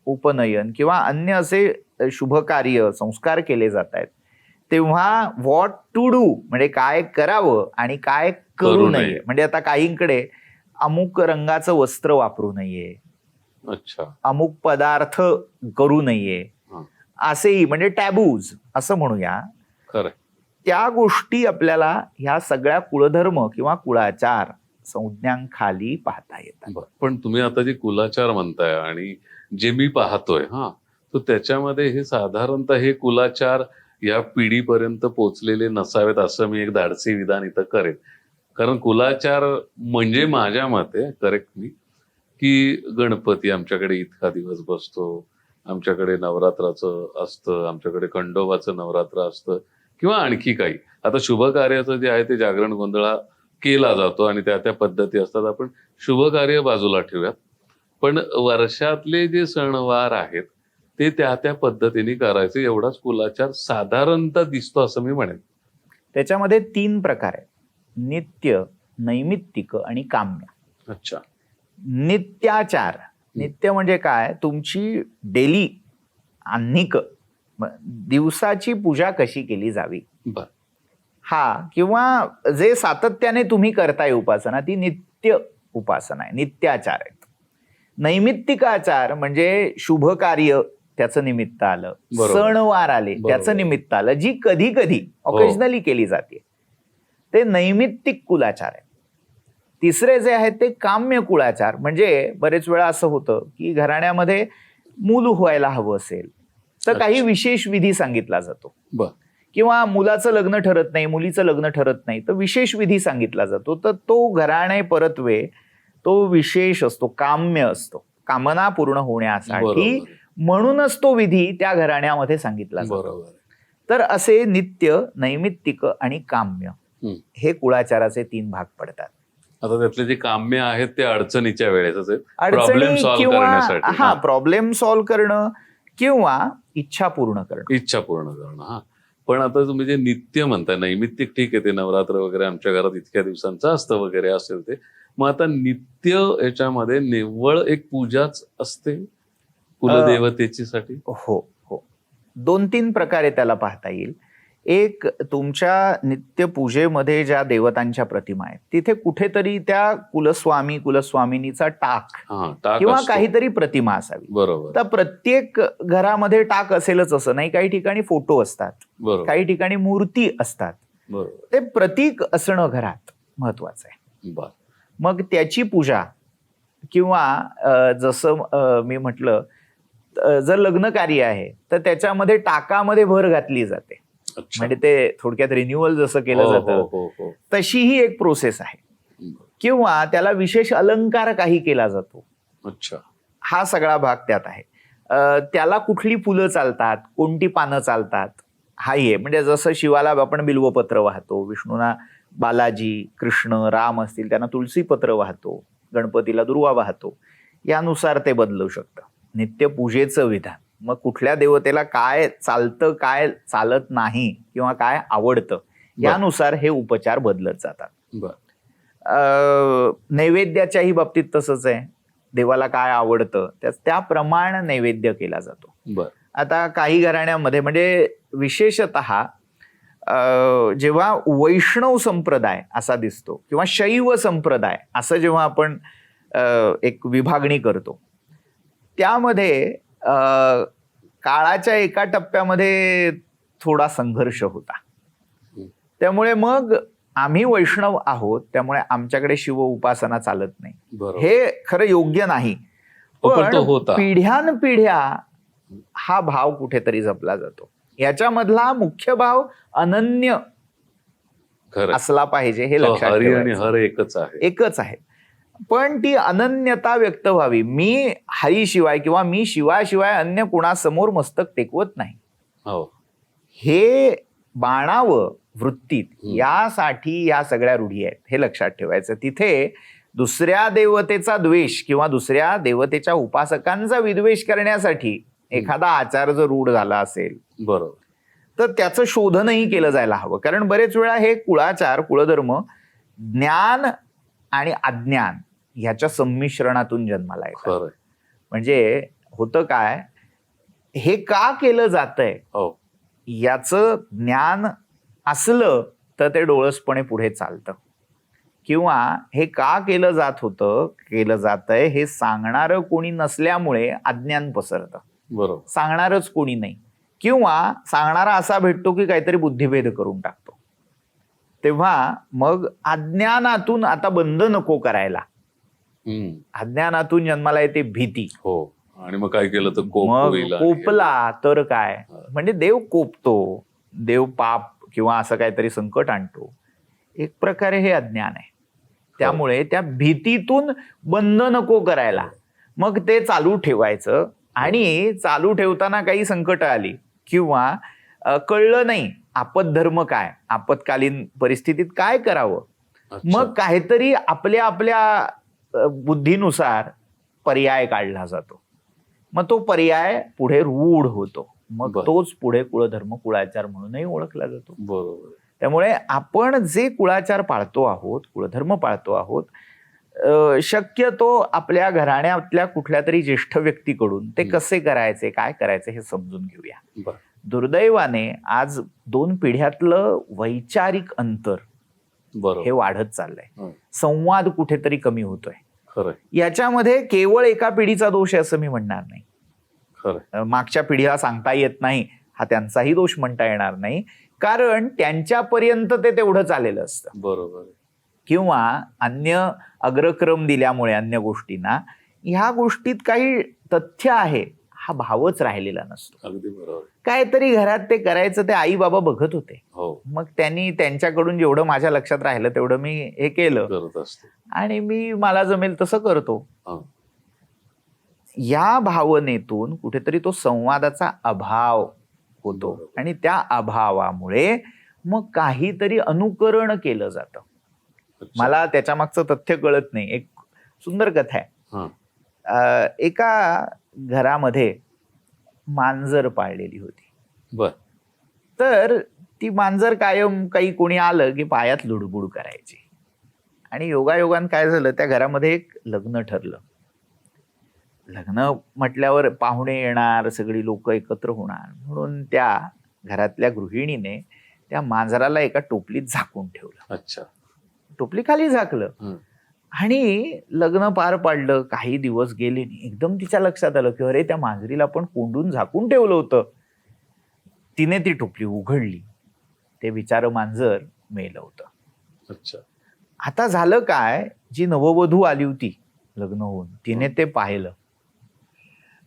उपनयन किंवा अन्य असे शुभ कार्य, संस्कार केले जात आहेत, तेव्हा व्हॉट टू डू म्हणजे काय करावं आणि काय करू नये. म्हणजे आता काहींकडे अमुक रंगाचं वस्त्र वापरू नये, अच्छा, अमुक पदार्थ करू नये, असेही म्हणजे टॅबूज असं म्हणूया. खरं. त्या गोष्टी आपल्याला ह्या सगळ्या कुळधर्म किंवा कुळाचार संज्ञांखाली पाहता येतात. पण तुम्ही आता जे कुलाचार म्हणताय आणि जे मी पाहतोय तर त्याच्यामध्ये हे साधारणतः हे कुलाचार या पिढीपर्यंत पोहोचलेले नसावेत असं मी एक धाडसी विधान इथं करेन. कारण कुलाचार म्हणजे माझ्या मते, करेक्ट मी, की गणपती आमच्याकडे इतका दिवस बसतो, आमच्याकडे नवरात्राचं असतं, आमच्याकडे खंडोबाचं नवरात्र असतं किंवा आणखी काही. आता शुभ कार्याचं जे आहे ते जागरण गोंधळा केला जातो आणि त्या पद्धती असतात. आपण शुभ कार्य बाजूला ठेवूयात, पण वर्षातले जे सणवार आहेत ते त्या पद्धतीने करायचे, एवढाच कुलाचार साधारणतः दिसतो असं मी म्हणेन. त्याच्यामध्ये 3 प्रकार आहेत: नित्य, नैमित्तिक आणि काम्य. अच्छा. नित्याचार, नित्य म्हणजे काय, तुमची डेली अन्निक दिवसाची पूजा कशी केली जावी, किंवा जे सातत्याने तुम्ही करताय उपासना, ती नित्य उपासना आहे, नित्याचार आहेत. नैमित्तिक आचार म्हणजे शुभ कार्य त्याचं निमित्त आलं, सणवार आले त्याचं निमित्त आलं, जी कधी कधी ऑकेजनली केली जाते, ते नैमित्तिक कुलाचार आहे. तिसरे जे आहेत ते काम्य कुळाचार. म्हणजे बरेच वेळा असं होतं की घराण्यामध्ये मूल व्हायला हवं असेल तर काही विशेष विधी सांगितला जातो, किंवा मुलाचं लग्न ठरत नाही, मुलीचं लग्न ठरत नाही, तर विशेष विधी सांगितला जातो. तर तो घराणे परत्वे तो विशेष असतो, काम्य असतो, कामना पूर्ण होण्यासाठी, म्हणूनच तो विधी त्या घराण्यामध्ये सांगितला जातो. तर असे नित्य, नैमित्तिक आणि काम्य हे कुळाचाराचे 3 भाग पडतात. आता त्यातले जे काम्य आहेत ते अडचणीच्या वेळेस प्रॉब्लेम सॉल्व्ह करणं किंवा इच्छा पूर्ण करणं. पण आता तुम्ही जे नित्य म्हणताय, नैमित्तिक ठीक आहे, ते नवरात्र वगैरे आमच्या घरात इतक्या दिवसांचं असतं वगैरे असेल ते, मग आता नित्य याच्यामध्ये निव्वळ एक पूजाच असते कुलदेवतेची साठी? हो, 2-3 प्रकारे त्याला पाहता येईल. एक, तुमच्या नित्य पूजेमध्ये ज्या देवतांच्या प्रतिमा आहेत तिथे कुठेतरी त्या कुलस्वामिनीचा टाक किंवा काहीतरी प्रतिमा असावी. बरोबर. तर प्रत्येक घरामध्ये टाक असेलच असं नाही, काही ठिकाणी फोटो असतात, काही ठिकाणी मूर्ती असतात. ते प्रतीक असणं घरात महत्वाचं आहे. मग त्याची पूजा, किंवा जसं मी म्हटलं, जर लग्न कार्य आहे तर त्याच्यामध्ये टाकामध्ये भर घातली जाते, म्हणजे ते थोडक्यात रिन्युअल जसं केलं जातं तशीही एक प्रोसेस आहे. किंवा त्याला विशेष अलंकार काही केला जातो. अच्छा. हा सगळा भाग त्यात आहे. त्याला कुठली फुलं चालतात, कोणती पानं चालतात, हाही आहे. म्हणजे जसं शिवाला आपण बिल्वपत्र वाहतो, विष्णूना बालाजी, कृष्ण, राम असतील त्यांना तुळशीपत्र वाहतो, गणपतीला दुर्वा वाहतो, यानुसार ते बदलू शकतं नित्य पूजेचं विधान. मग कुठल्या देवतेला काय चालतं, काय चालत नाही, किंवा काय आवडतं, यानुसार हे उपचार बदलत जातात. नैवेद्याच्याही बाबतीत तसंच आहे. देवाला काय आवडतं त्याप्रमाणे नैवेद्य केला जातो. आता काही घराण्यामध्ये म्हणजे विशेषतः जेव्हा वैष्णव संप्रदाय असा दिसतो किंवा शैव संप्रदाय असं जेव्हा आपण एक विभागणी करतो, त्यामध्ये काळाच्या एका टप्प्यामध्ये थोडा संघर्ष होता. त्यामुळे मग आम्ही वैष्णव आहोत त्यामुळे आमच्याकडे शिव उपासना चालत नाही, हे खरं योग्य नाही. पण पिढ्यानपिढ्या हा भाव कुठेतरी जपला जातो. याच्यामधला मुख्य भाव अनन्य असला पाहिजे हे लक्षात ठेवायचं. एकच आहे, पण ती अनन्यता व्यक्त व्हावी. मी हरीशिवाय किंवा मी शिवाशिवाय अन्य कुणासमोर मस्तक टेकवत नाही, हे बाणावं वृत्तीत, यासाठी या सगळ्या रूढी आहेत, हे लक्षात ठेवायचं. तिथे दुसऱ्या देवतेचा द्वेष किंवा दुसऱ्या देवतेच्या उपासकांचा विद्वेष करण्यासाठी एखादा आचार जर रूढ झाला असेल, तर त्याचं शोधनही केलं जायला हवं. कारण बरेच वेळा हे कुळाचार, कुळधर्म ज्ञान आणि अज्ञान ह्याच्या संमिश्रणातून जन्माला येतात. खरंय. म्हणजे होतं काय, हे का केलं जातंय हो. याचं ज्ञान असलं तर ते डोळसपणे पुढे चालतं, किंवा हे का केलं जातंय हे सांगणारं कोणी नसल्यामुळे अज्ञान पसरतं. बरोबर. सांगणारच कोणी नाही, किंवा सांगणारा असा भेटतो की काहीतरी बुद्धिभेद करून टाकतो. तेव्हा मग अज्ञानातून आता बंद नको करायला, अज्ञानातून जन्माला येते भीती. हो. आणि मग काय केलं तर कोप मग होईल. कोपला तर काय, म्हणजे देव कोपतो, देव पाप किंवा असं काहीतरी संकट आणतो. एक प्रकारे हे अज्ञान आहे. त्यामुळे त्या भीतीतून बंद नको करायला मग ते चालू ठेवायचं. आणि चालू ठेवताना काही संकट आली किंवा कळलं नाही आपदधर्म काय, आपत्कालीन परिस्थितीत काय करावं, मग काहीतरी आपल्या आपल्या बुद्धीनुसार पर्याय काढला जातो. मग तो पर्याय पुढे रूढ होतो. मग तोच पुढे कुळधर्म कुळाचार म्हणूनही ओळखला जातो. बरोबर. त्यामुळे आपण जे कुळाचार पाळतो आहोत, कुळधर्म पाळतो आहोत, शक्यतो आपल्या घराण्यातल्या कुठल्या तरी ज्येष्ठ व्यक्तीकडून ते कसे करायचे, काय करायचे हे समजून घेऊया. दुर्दैवाने आज 2 पिढ्यातलं वैचारिक अंतर हे वाढत चाललंय. संवाद कुठेतरी कमी होतोय. याच्यामध्ये केवळ एका पिढीचा दोष आहे असं मी म्हणणार नाही. मागच्या पिढीला सांगता येत नाही हा त्यांचाही दोष म्हणता येणार नाही, कारण त्यांच्यापर्यंत ते तेवढंच आलेलं असतं. बरोबर. किंवा अन्य अग्रक्रम दिल्यामुळे अन्य गोष्टींना ह्या गोष्टीत काही तथ्य आहे हा भावच राहिलेला नसतो. अगदी बरोबर. काहीतरी घरात ते करायचं ते आई बाबा बघत होते. मग त्यांनी त्यांच्याकडून जेवढं माझ्या लक्षात राहिलं तेवढं मी हे केलं आणि मी मला जमेल तसं करतो. या भावनेतून कुठेतरी तो संवादाचा अभाव होतो आणि त्या अभावामुळे मग काहीतरी अनुकरण केलं जातं. मला त्याच्या मागचं तथ्य कळत नाही. एक सुंदर कथा आहे. एका घरामध्ये मांजर पाळलेली होती. तर ती मांजर कायम काही कोणी आलं की पायात लुडबुड करायची. आणि योगायोगान काय झालं, त्या घरामध्ये एक लग्न ठरलं. लग्न म्हटल्यावर पाहुणे येणार, सगळी लोक एकत्र होणार, म्हणून त्या घरातल्या गृहिणीने त्या मांजराला एका टोपलीत झाकून ठेवलं. अच्छा. टोपली खाली झाकलं आणि लग्न पार पाडलं. काही दिवस गेले नाही, एकदम तिच्या लक्षात आलं की अरे त्या मांजरीला आपण कोंडून झाकून ठेवलं होतं. तिने ती टोपली उघडली, ते बिचारं मांजर मेलं होतं. अच्छा. आता झालं काय, जी नववधू आली होती लग्न होऊन, तिने ते पाहिलं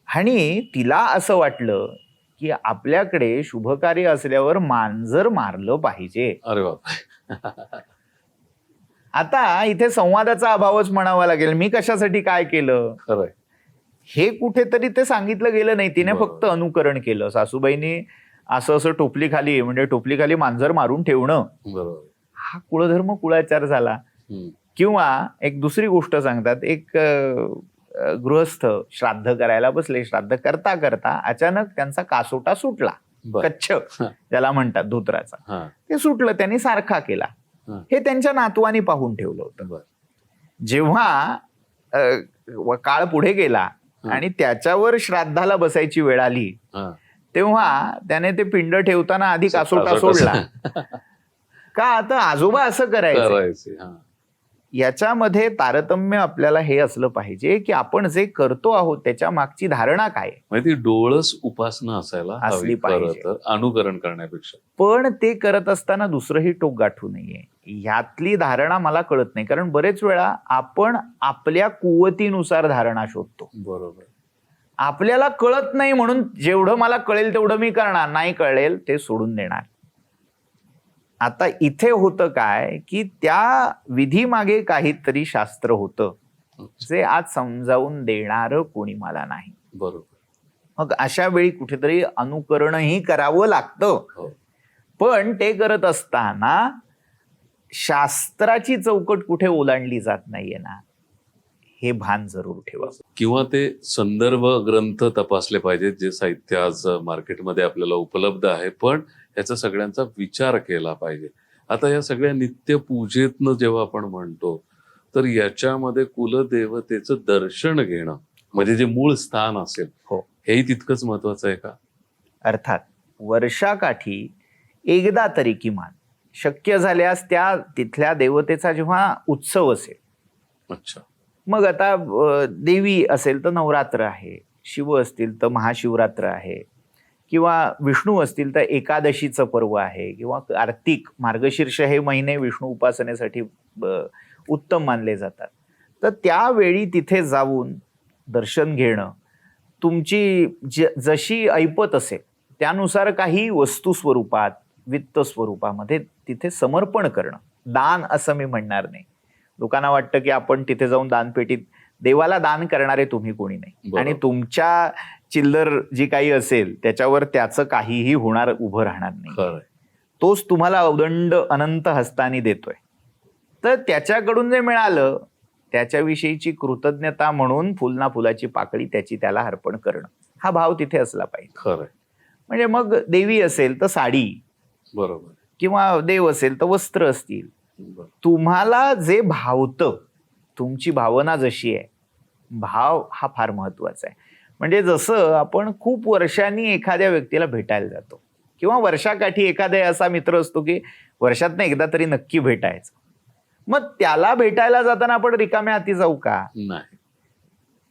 आणि तिला असं वाटलं की आपल्याकडे शुभकार्य असल्यावर मांजर मारलं पाहिजे. अरे बाप. आता इथे संवादाचा अभावच म्हणावा लागेल. मी कशासाठी काय केलं हे कुठेतरी ते सांगितलं गेलं नाही. तिने फक्त अनुकरण केलं. सासूबाईंनी असं असं टोपली खाली, म्हणजे टोपली खाली मांजर मारून ठेवणं, हा कुळधर्म कुळाचार झाला. किंवा एक दुसरी गोष्ट सांगतात, एक गृहस्थ श्राद्ध करायला बसले. श्राद्ध करता करता अचानक त्यांचा कासोटा सुटला, कच्छ ज्याला म्हणतात धोत्राचा, ते सुटलं. त्यांनी सारखा केला. हे त्यांच्या नातवानी पाहून ठेवलं होतं. जेव्हा काळ पुढे गेला आणि त्याच्यावर श्राद्धाला बसायची वेळ आली, तेव्हा त्याने ते पिंड ठेवताना आधी कासोटा सोडला. का आता आजोबा असं करायचं. याच्यामध्ये तारतम्य आपल्याला हे असलं पाहिजे की आपण जे करतो आहोत त्याच्या मागची धारणा काय, ती डोळस उपासना असायला असली पाहिजे अनुकरण करण्यापेक्षा. पण ते करत असताना दुसरंही टोक गाठू नये, यातली धारणा मला कळत नाही. कारण बरेच वेळा आपण आपल्या कुवतीनुसार धारणा शोधतो. बरोबर. आपल्याला कळत नाही म्हणून जेवढं मला कळेल तेवढं मी करणार, नाही कळेल ते सोडून देणार. आता इथे होतं काय की त्या विधी मागे काहीतरी शास्त्र होतं जे आज समजावून देणारं कोणी मला नाही. बरोबर. मग अशा वेळी कुठेतरी अनुकरणही करावं लागतं. पण ते करत असताना शास्त्राची चौकट कुठे ओलांडली जात नाहीये ना, हे भान जरूर ठेवा. किंवा ते संदर्भ ग्रंथ तपासले पाहिजेत जे साहित्य आज मार्केटमध्ये आपल्याला उपलब्ध आहे, पण याचा सगळ्यांचा विचार केला पाहिजे. आता या सगळ्या नित्य पूजेतनं जेव्हा आपण म्हणतो तर याच्यामध्ये कुलदेवतेचं दर्शन घेणं म्हणजे जे मूळ स्थान असेल हो. हेही तितकंच महत्वाचं आहे का? अर्थात वर्षाकाठी एकदा तरी किमान शक्य झाल्यास त्या तिथल्या देवतेचा जेव्हा उत्सव असेल, अच्छा. मग आता देवी असेल तर नवरात्र आहे, शिव असतील तर महाशिवरात्र आहे, किंवा विष्णू असतील तर एकादशीचं पर्व आहे, किंवा कार्तिक मार्गशीर्ष हे महिने विष्णू उपासनेसाठी उत्तम मानले जातात. तर त्यावेळी तिथे जाऊन दर्शन घेणं, तुमची जशी ऐपत असेल त्यानुसार काही वस्तू स्वरूपात वित्त स्वरूपामध्ये तिथे समर्पण करणं. दान असं मी म्हणणार नाही. लोकांना वाटतं की आपण तिथे जाऊन दानपेटीत, देवाला दान करणारे तुम्ही कोणी नाही, आणि तुमच्या चिल्लर जी काही असेल त्याच्यावर त्याचं काहीही होणार, उभं राहणार नाही. तोच तुम्हाला अवदंड अनंत हस्तानी देतोय. तर त्याच्याकडून जे मिळालं त्याच्याविषयीची कृतज्ञता म्हणून फुलना फुलाची पाकळी त्याची त्याला अर्पण करणं, हा भाव तिथे असला पाहिजे. खरं. म्हणजे मग देवी असेल तर साडी, बरोबर, किंवा देव असेल तर वस्त्र असतील. तुम्हाला जे भावतं, तुमची भावना जशी आहे, भाव हा फार महत्वाचा आहे. म्हणजे जसं आपण खूप वर्षांनी एखाद्या व्यक्तीला भेटायला जातो, किंवा वर्षाकाठी एखादा असा मित्र असतो की वर्षातनं एकदा तरी नक्की भेटायचं, मग त्याला भेटायला जाताना आपण रिकाम्या हाती जाऊ का? नाही.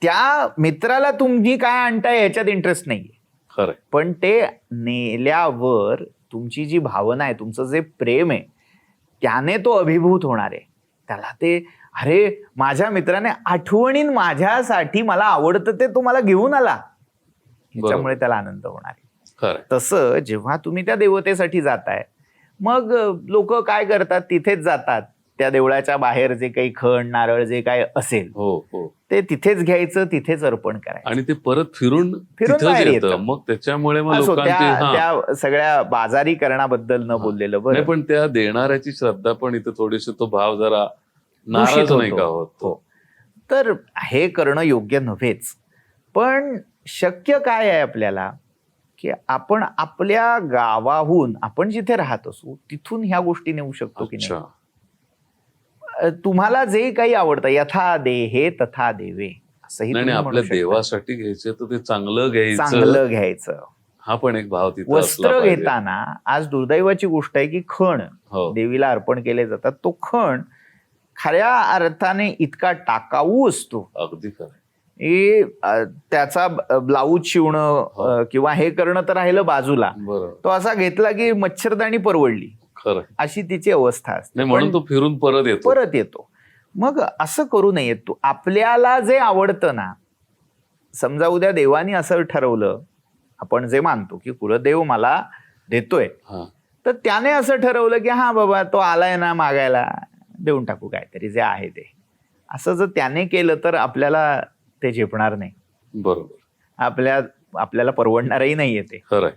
त्या मित्राला तुम्ही काय आणताय याच्यात इंटरेस्ट नाहीये. खरं. पण ते नेल्यावर तुमची जी भावना आहे, तुमचं जे प्रेम आहे, त्याने तो अभिभूत होणार आहे. त्याला ते, अरे माझ्या मित्राने आठवणीन माझ्यासाठी मला आवडतं ते तुम्हाला घेऊन आला, त्याच्यामुळे त्याला आनंद होणार आहे. तसं जेव्हा तुम्ही त्या देवतेसाठी जाताय, मग लोक काय करतात, तिथेच जातात, त्या देवळाच्या बाहेर जे काही खण नारळ जे काही असेल ते तिथेच घ्यायचं, तिथेच अर्पण करायचं, आणि ते परत फिरून बाहेर येतं. मग त्याच्यामुळे त्या सगळ्या बाजारीकरणाबद्दल न बोललेलं बरं, पण त्या देणाऱ्याची श्रद्धा पण इथे थोडीशी, तो भाव जरा नाराज नाही का होत. तर हे करणं योग्य नव्हेच. पण शक्य काय आहे आपल्याला, की आपण आपल्या गावाहून, आपण जिथे राहत असू तिथून ह्या गोष्टी नेऊ शकतो की नाही. तुम्हाला जे काही आवडतं, यथा देहे तथा देवे, असंही नाही, आपल्या देवासाठी घ्यायचं तर ते चांगलं घ्यायचं, हा पण एक भाव तिथे. वस्त्र घेताना आज दुर्दैवाची गोष्ट आहे की खण देवीला अर्पण केले जातात, तो खण खऱ्या अर्थाने इतका टाकाऊ असतो. अगदी खरं. त्याचा ब्लाऊज शिवणं किंवा हे करणं तर राहिलं बाजूला, तो असा घेतला की मच्छरदाणी परवडली अशी तिची अवस्था असते, म्हणून तो फिरून परत येतो. मग असं करू नये. तू आपल्याला जे आवडतं ना, समजा उद्या देवानी असं ठरवलं, आपण जे मानतो की कुलदेव मला देतोय, तर त्याने असं ठरवलं की हा बाबा तो आलाय ना मागायला, देऊन टाकू काहीतरी जे आहे ते, असं जर त्याने केलं तर आपल्याला ते झेपणार नाही. बरोबर. आपल्याला परवडणारही नाहीये ते. खरंय.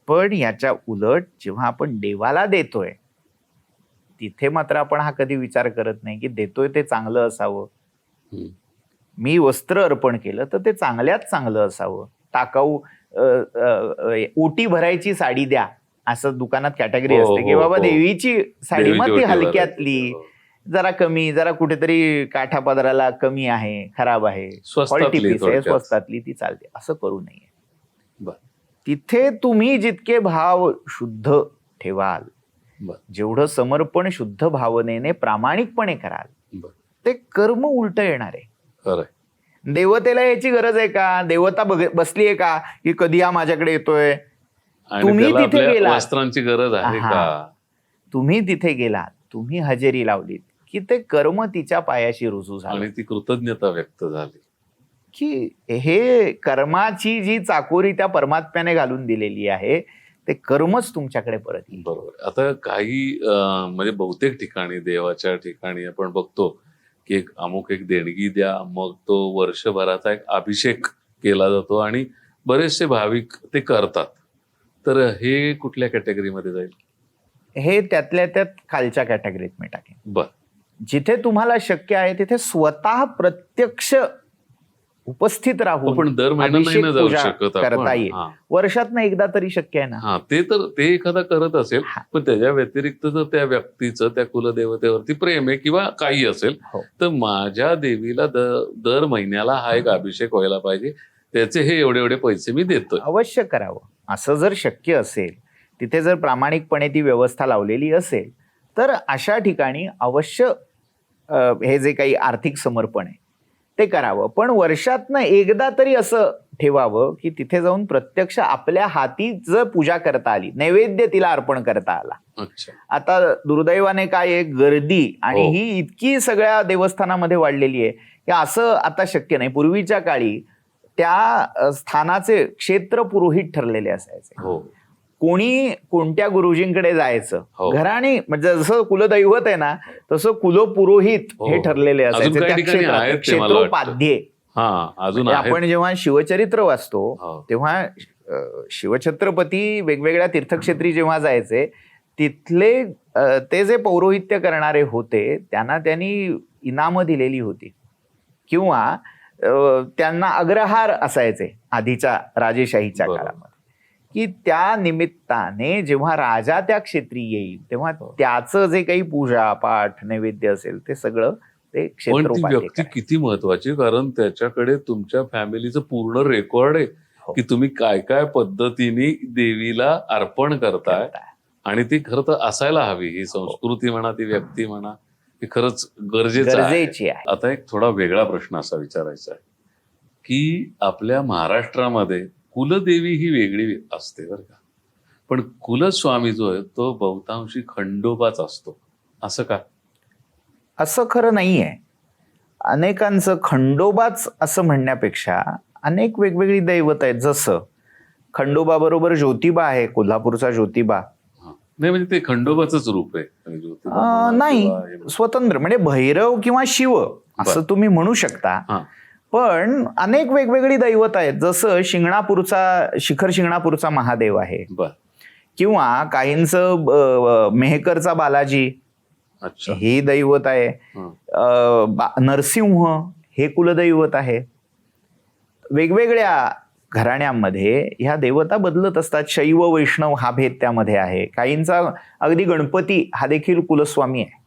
पण याच्या उलट जेव्हा आपण देवाला देतोय, तिथे मात्र आपण हा कधी विचार करत नाही की देतोय ते चांगलं असावं. मी वस्त्र अर्पण केलं तर ते चांगल्यात चांगलं असावं. टाकाऊ ओटी भरायची साडी द्या असं दुकानात कॅटेगरी असते की बाबा देवीची साडी, मग ती हलक्यातली, जरा कमी, जरा कुठेतरी काठापदराला कमी आहे, खराब आहे, स्वस्तातली ती चालते, असं करू नये. तिथे तुम्ही जितके भाव शुद्ध ठेवाल, जेवढं समर्पण शुद्ध भावनेने प्रामाणिकपणे कराल, ते कर्म उलट येणार आहे. देवतेला याची गरज आहे का? देवता बसली आहे का की कधी हा माझ्याकडे येतोय? तुम्ही तिथे गेला, वस्त्रांची गरज आहे का? तुम्ही तिथे गेलात, तुम्ही हजेरी लावलीत की ते कर्म तिच्या पायाशी रुजू झालं आणि ती कृतज्ञता व्यक्त झाली की हे कर्माची जी चाकोरी त्या परमात्म्याने घालून दिलेली आहे, ते कर्मच तुमच्याकडे परत येईल. बरोबर. आता काही म्हणजे बहुतेक ठिकाणी, देवाच्या ठिकाणी आपण बघतो की अमुक एक देणगी द्या, मग तो वर्षभराचा एक अभिषेक केला जातो आणि बरेचसे भाविक ते करतात. तर हे कुठल्या कॅटेगरीमध्ये जाईल? हे त्यातल्या त्यात खालच्या कॅटेगरीत मी टाकेन. जिथे तुम्हाला शक्य आहे तिथे स्वतः प्रत्यक्ष उपस्थित राहून पण दर महिन्याला नाही ना जाऊ पूजा शकत आपण. करता येईल. हा. वर्षातनं एकदा तरी शक्य आहे ना. हा, ते एखादा करत असेल, हा. पण त्याच्या व्यतिरिक्त जर त्या व्यक्तीचं त्या कुलदेवतेवरती प्रेम आहे किंवा काही असेल, हो. तर माझ्या देवीला दर महिन्याला हा एक अभिषेक व्हायला पाहिजे, त्याचे हे एवढे एवढे पैसे मी देतोय. अवश्य करावं. असं जर शक्य असेल, तिथे जर प्रामाणिकपणे ती व्यवस्था लावलेली असेल, तर अशा ठिकाणी अवश्य हे जे काही आर्थिक समर्पण आहे ते करावं. पण वर्षातनं एकदा तरी असं ठेवावं की तिथे जाऊन प्रत्यक्ष आपल्या हाती जर पूजा करता आली, नैवेद्य तिला अर्पण करता आला. अच्छा. आता दुर्दैवाने काय आहे, गर्दी आणि हो. ही इतकी सगळ्या देवस्थानामध्ये वाढलेली आहे की असं आता शक्य नाही. पूर्वीच्या काळी त्या स्थानाचे क्षेत्र पुरोहित ठरलेले असायचे. हो. कोणी कोणत्या गुरुजींकडे जायचं, हो. घराणी म्हणजे जसं कुलदैवत आहे ना तसं कुलपुरोहित हो. हे ठरलेले अजून असायचे. काही त्या ठिकाणी क्षेत्रात आहेत ते मला वाटतं. क्षेत्रोपाध्ये. हा, अजून म्हणजे आहेत. आपण जेव्हा शिवचरित्र वाचतो हो. तेव्हा शिवछत्रपती वेगवेगळ्या तीर्थक्षेत्री जेव्हा जायचे, तिथले ते जे पौरोहित्य करणारे होते त्यांनी इनामं दिलेली होती किंवा त्यांना अग्रहार असायचे आधीच्या राजेशाहीच्या बरोबर. काळामध्ये, की त्या निमित्ताने जेव्हा राजा त्या क्षेत्री येईल तेव्हा त्याचं जे काही पूजा पाठ नैवेद्य असेल ते सगळं ते पण ती क्षेत्रोपाध्ये व्यक्ती करायचं. किती महत्वाची, कारण त्याच्याकडे तुमच्या फॅमिलीचं पूर्ण रेकॉर्ड आहे हो. की तुम्ही काय काय पद्धतीने देवीला अर्पण करताय. आणि ती खरं तर असायला हवी. ही संस्कृती म्हणा, ती व्यक्ती म्हणा, ही खरंच गरजेची आहे. आता एक थोडा वेगळा प्रश्न असा विचारायचा आहे की आपल्या महाराष्ट्रामध्ये कुलदेवी ही वेगळी असते बरं का, पण कुलस्वामी जो आहे तो बहुतांशी खंडोबाच असतो. असं का? असं खरं नाहीये. अनेकांचं खंडोबाच असं म्हणण्यापेक्षा अनेक वेगवेगळी दैवत आहेत. जसं खंडोबा बरोबर ज्योतिबा आहे, कोल्हापूरचा ज्योतिबा. नाही, म्हणजे ते खंडोबाचंच रूप आहे. नाही, स्वतंत्र म्हणजे भैरव किंवा शिव असं तुम्ही म्हणू शकता. पण अनेक वेगवेगळी दैवत आहेत. जसं शिखर शिंगणापूरचा महादेव आहे, किंवा काहींचं मेहकरचा बालाजी हे दैवत आहे. नरसिंह हे कुलदैवत आहे. वेगवेगळ्या घराण्यांमध्ये ह्या देवता बदलत असतात. शैव वैष्णव हा भेद त्यामध्ये आहे. काहींचा अगदी गणपती हा देखील कुलस्वामी आहे.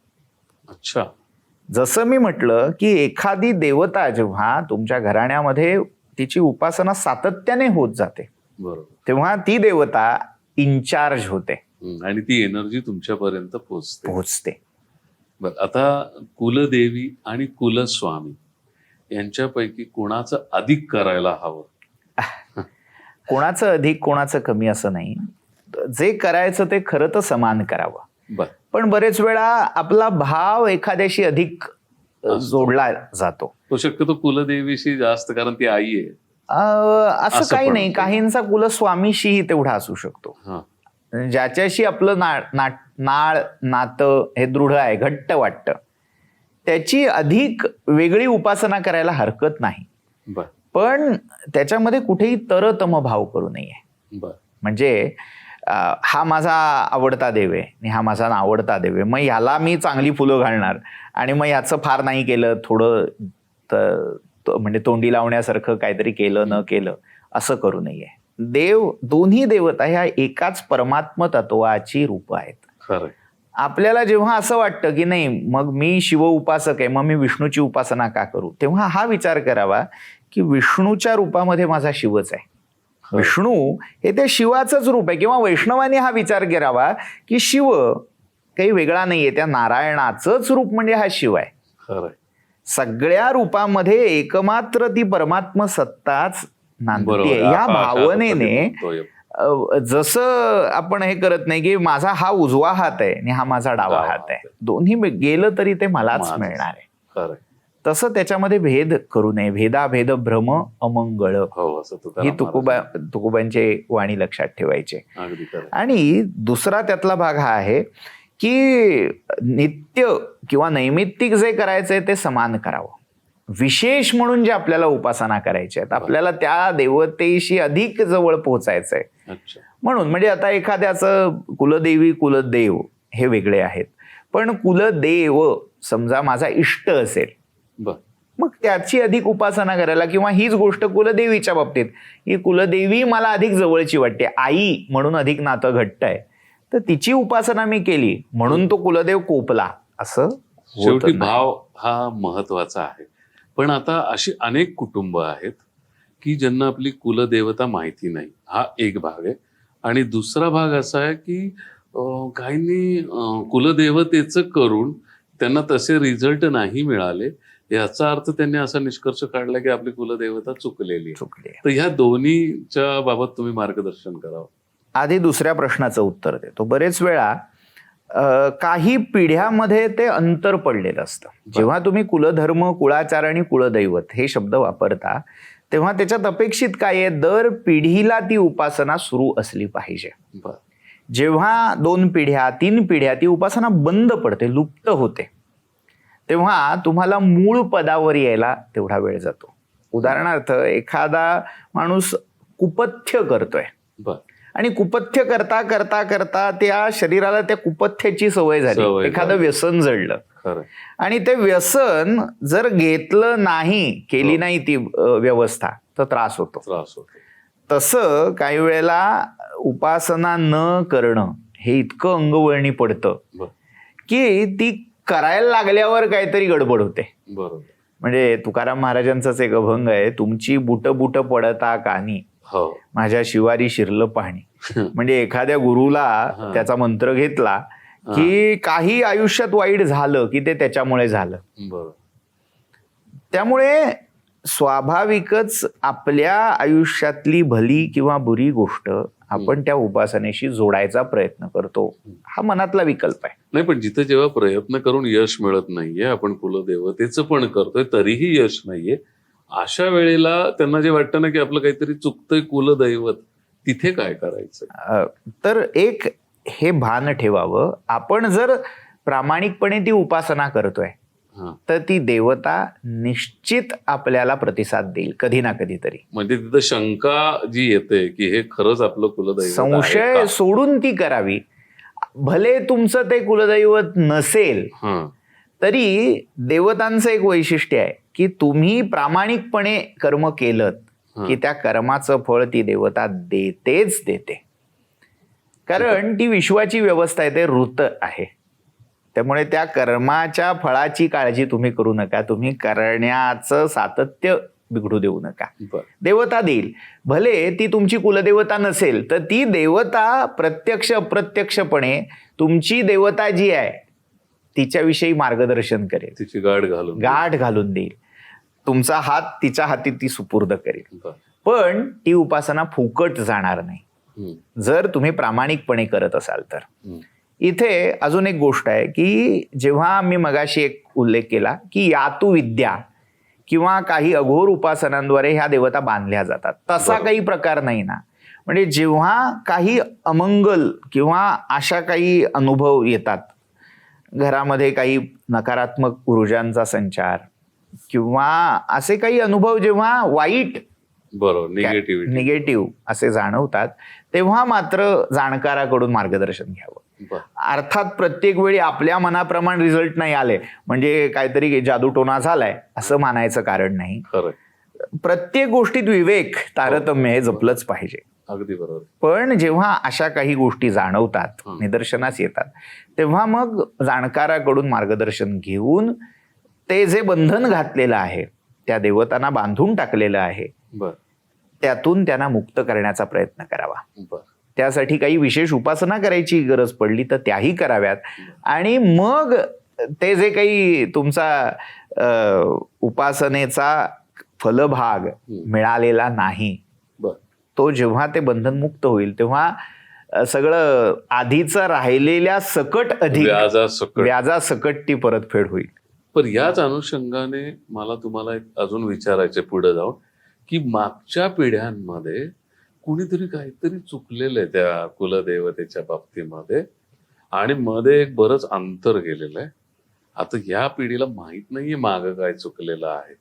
अच्छा. जसं मी म्हटलं की एखादी देवता जेव्हा तुमच्या घराण्यामध्ये तिची उपासना सातत्याने होत जाते, बरोबर, तेव्हा ती देवता इन्चार्ज होते आणि ती एनर्जी तुमच्यापर्यंत पोहोचते. बरं, आता कुलदेवी आणि कुलस्वामी यांच्यापैकी कोणाचं अधिक करायला हवं? कोणाचं अधिक कोणाचं कमी असं नाही. जे करायचं ते खरं तर समान करावं. पण बरेच वेळा आपला भाव एखाद्याशी अधिक जोडला जातो. तो शक्यतो कुलदेवीशी जास्त, कारण ती आई आहे. असं काही नाही. काहींचा कुलस्वामीशीही तेवढा असू शकतो. ज्याच्याशी आपलं नाळ नातं हे दृढ आहे, घट्ट वाटतं, त्याची अधिक वेगळी उपासना करायला हरकत नाही. पण त्याच्यामध्ये कुठेही तरतम भाव करू नये. म्हणजे हा माझा आवडता देव आहे आणि हा माझा आवडता देव आहे, मग ह्याला मी चांगली फुलं घालणार आणि मग ह्याचं फार नाही केलं, थोडं म्हणजे तोंडी लावण्यासारखं काहीतरी केलं न केलं असं करू नये. दोन्ही देवता ह्या एकाच परमात्म तत्वाची रूप आहेत. आपल्याला जेव्हा असं वाटतं की नाही मग मी शिव उपासक आहे, मग मी विष्णूची उपासना का करू, तेव्हा हा विचार करावा की विष्णूच्या रूपामध्ये माझा शिवच आहे. विष्णू हे ते शिवाचंच रूप आहे. किंवा वैष्णवांनी हा विचार करावा की शिव काही वेगळा नाहीये, त्या नारायणाचंच रूप म्हणजे हा शिव आहे. सगळ्या रूपामध्ये एकमात्र ती परमात्म सत्ताच नांदते. या भावनेने जसं आपण हे करत नाही की माझा हा उजवा हात आहे आणि हा माझा डावा हात आहे, दोन्ही गेलं तरी ते मलाच मिळणार आहे, तसं त्याच्यामध्ये भेद करू नये. भेदाभेद भ्रम अमंगळ, ही तुकोबांचे वाणी लक्षात ठेवायचे. आणि दुसरा त्यातला भाग हा आहे की नित्य किंवा नैमित्तिक जे करायचंय ते समान करावं. विशेष म्हणून जे आपल्याला उपासना करायची आहे, आपल्याला त्या देवतेशी अधिक जवळ पोहोचायचंय. म्हणून म्हणजे आता एखाद्याचं कुलदेवी कुलदेव हे वेगळे आहेत, पण कुलदेव समजा माझा इष्ट असेल मग त्याची अधिक उपासना करायला, किंवा हीच गोष्ट कुलदेवीच्या बाबतीत, ही कुलदेवी मला अधिक जवळची वाटते, आई म्हणून अधिक नातं घट्ट आहे, तर तिची उपासना मी केली म्हणून तो कुलदेव कोपला, असं शेवटी भाव हा महत्वाचा आहे. पण आता अशी अनेक कुटुंब आहेत की ज्यांना आपली कुलदेवता माहिती नाही, हा एक भाग आहे. आणि दुसरा भाग असा आहे की काहींनी कुलदेवतेचं करून त्यांना तसे रिझल्ट नाही मिळाले, याचा अर्थ त्यांनी असा निष्कर्ष काढला की आपली कुलदेवता चुकलेली आहे. तर ह्या दोन्हीच्या बाबत तुम्ही मार्गदर्शन करावं. आधी दुसऱ्या प्रश्नाचं उत्तर देतो. बरेच वेळा काही पिढ्यामध्ये ते अंतर पडलेलं असतं. जेव्हा तुम्ही कुलधर्म, कुळाचार आणि कुलदैवत हे शब्द वापरता, तेव्हा त्याच्यात अपेक्षित काय आहे, दर पिढीला ती उपासना सुरू असली पाहिजे. जेव्हा 2 पिढ्या 3 पिढ्या ती उपासना बंद पडते, लुप्त होते, तेव्हा तुम्हाला मूळ पदावर यायला तेवढा वेळ जातो. उदाहरणार्थ, एखादा माणूस कुपथ्य करतोय आणि कुपथ्य करता करता करता त्या शरीराला त्या कुपथ्याची सवय झाली, एखादं व्यसन जडलं, आणि ते व्यसन जर घेतलं नाही, केली नाही ती व्यवस्था, तर त्रास होतो. तसं काही वेळेला उपासना न करणं हे इतकं अंगवळणी पडतं की ती करायला लागल्यावर काहीतरी गडबड होते. म्हणजे तुकाराम महाराजांचाच एक अभंग आहे, तुमची बुट बुट पडता कानी, माझ्या शिवारी शिरलं पाणी. म्हणजे एखाद्या गुरुला त्याचा मंत्र घेतला की काही आयुष्यात वाईट झालं की ते त्याच्यामुळे झालं. त्यामुळे स्वाभाविकच आपल्या आयुष्यातली भली किंवा बुरी गोष्ट आपण त्या उपासनेशी जोडायचा प्रयत्न करतो, हा मनातला विकल्प आहे. नाही, पण जिथे जेव्हा प्रयत्न करून यश मिळत नाहीये, आपण कुलदेवतेचं पण करतोय तरीही यश नाहीये, अशा वेळेला त्यांना जे वाटतं ना की आपलं काहीतरी चुकतंय कुलदैवत, तिथे काय करायचं? तर एक हे भान ठेवावं, आपण जर प्रामाणिकपणे ती उपासना करतोय तर ती देवता निश्चित आपल्याला प्रतिसाद देईल कधी ना कधीतरी. म्हणजे तिथं शंका जी येते की हे खरंच आपलं कुलदैवत, संशय सोडून ती करावी. भले तुमचं ते कुलदैवत नसेल तरी देवतांचं एक वैशिष्ट्य आहे की तुम्ही प्रामाणिकपणे कर्म केलं की त्या कर्माचं फळ ती देवता देतेच देते. कारण ती विश्वाची व्यवस्था आहे, ते ऋत आहे. त्यामुळे त्या कर्माच्या फळाची काळजी तुम्ही करू नका, तुम्ही करण्याचं सातत्य बिघडू देऊ नका. देवता देईल. भले ती तुमची कुलदेवता नसेल तर ती देवता प्रत्यक्ष अप्रत्यक्षपणे तुमची देवता जी आहे तिच्याविषयी मार्गदर्शन करेल, तिची गाठ घालून देईल, तुमचा हात तिच्या हाती ती सुपूर्द करेल. पण ती उपासना फुकट जाणार नाही जर तुम्ही प्रामाणिकपणे करत असाल तर. इथे अजून एक गोष्ट आहे की जेव्हा मी मगाशी एक उल्लेख केला की यातू विद्या किंवा काही अघोर उपासनांद्वारे ह्या देवता बांधल्या जातात, तसा काही प्रकार नाही ना. म्हणजे जेव्हा काही अमंगल किंवा अशा काही अनुभव येतात, घरामध्ये काही नकारात्मक ऊर्जांचा संचार किंवा असे काही अनुभव जेव्हा वाईट, निगेटिव्ह असे जाणवतात, तेव्हा मात्र जाणकाराकडून मार्गदर्शन घ्यावं. अर्थात प्रत्येक वेळी आपल्या मनाप्रमाणे रिझल्ट नाही आले म्हणजे काहीतरी जादूटोणा झालाय असं मानायचं कारण नाही. प्रत्येक गोष्टीत विवेक, तारतम्य हे जपलंच पाहिजे. अगदी बरोबर. पण जेव्हा अशा काही गोष्टी जाणवतात, निदर्शनास येतात, तेव्हा मग जाणकाराकडून मार्गदर्शन घेऊन ते जे बंधन घातलेलं आहे, त्या देवतांना बांधून टाकलेलं आहे, त्यातून त्यांना मुक्त करण्याचा प्रयत्न करावा. त्यासाठी काही विशेष उपासना करायची गरज पडली तर त्याही कराव्यात. आणि मग ते जे काही तुमचा उपासनेचा फलभाग मिळालेला नाही, तो जेव्हा ते बंधनमुक्त होईल तेव्हा सगळं आधीचं राहिलेल्या सकट अधिक व्याजासकट ती परतफेड होईल. पण याच अनुषंगाने मला तुम्हाला एक अजून विचारायचे पुढे जाऊन की मागच्या पिढ्यांमध्ये कुणीतरी काहीतरी चुकलेलं आहे त्या कुलदेवतेच्या बाबतीमध्ये आणि मध्ये एक बरंच अंतर गेलेलं आहे. आता ह्या पिढीला माहित नाहीये मागं काय चुकलेलं आहे,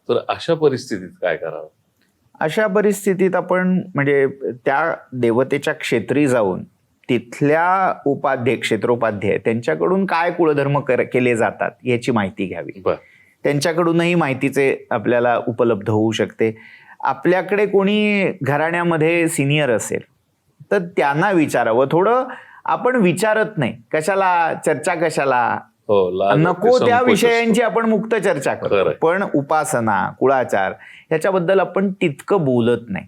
तर अशा परिस्थितीत काय करावं? अशा परिस्थितीत आपण म्हणजे त्या देवतेच्या क्षेत्री जाऊन तिथल्या उपाध्ये, क्षेत्रोपाध्ये त्यांच्याकडून काय कुळधर्म केले जातात याची माहिती घ्यावी. त्यांच्याकडूनही माहितीचे आपल्याला उपलब्ध होऊ शकते. आपल्याकडे कोणी घराण्यामध्ये सिनियर असेल तर त्यांना विचारावं. थोडं आपण विचारत नाही, कशाला चर्चा, कशाला नको त्या विषयांची आपण मुक्त चर्चा करतो, पण उपासना, कुळाचार ह्याच्याबद्दल आपण तितकं बोलत नाही.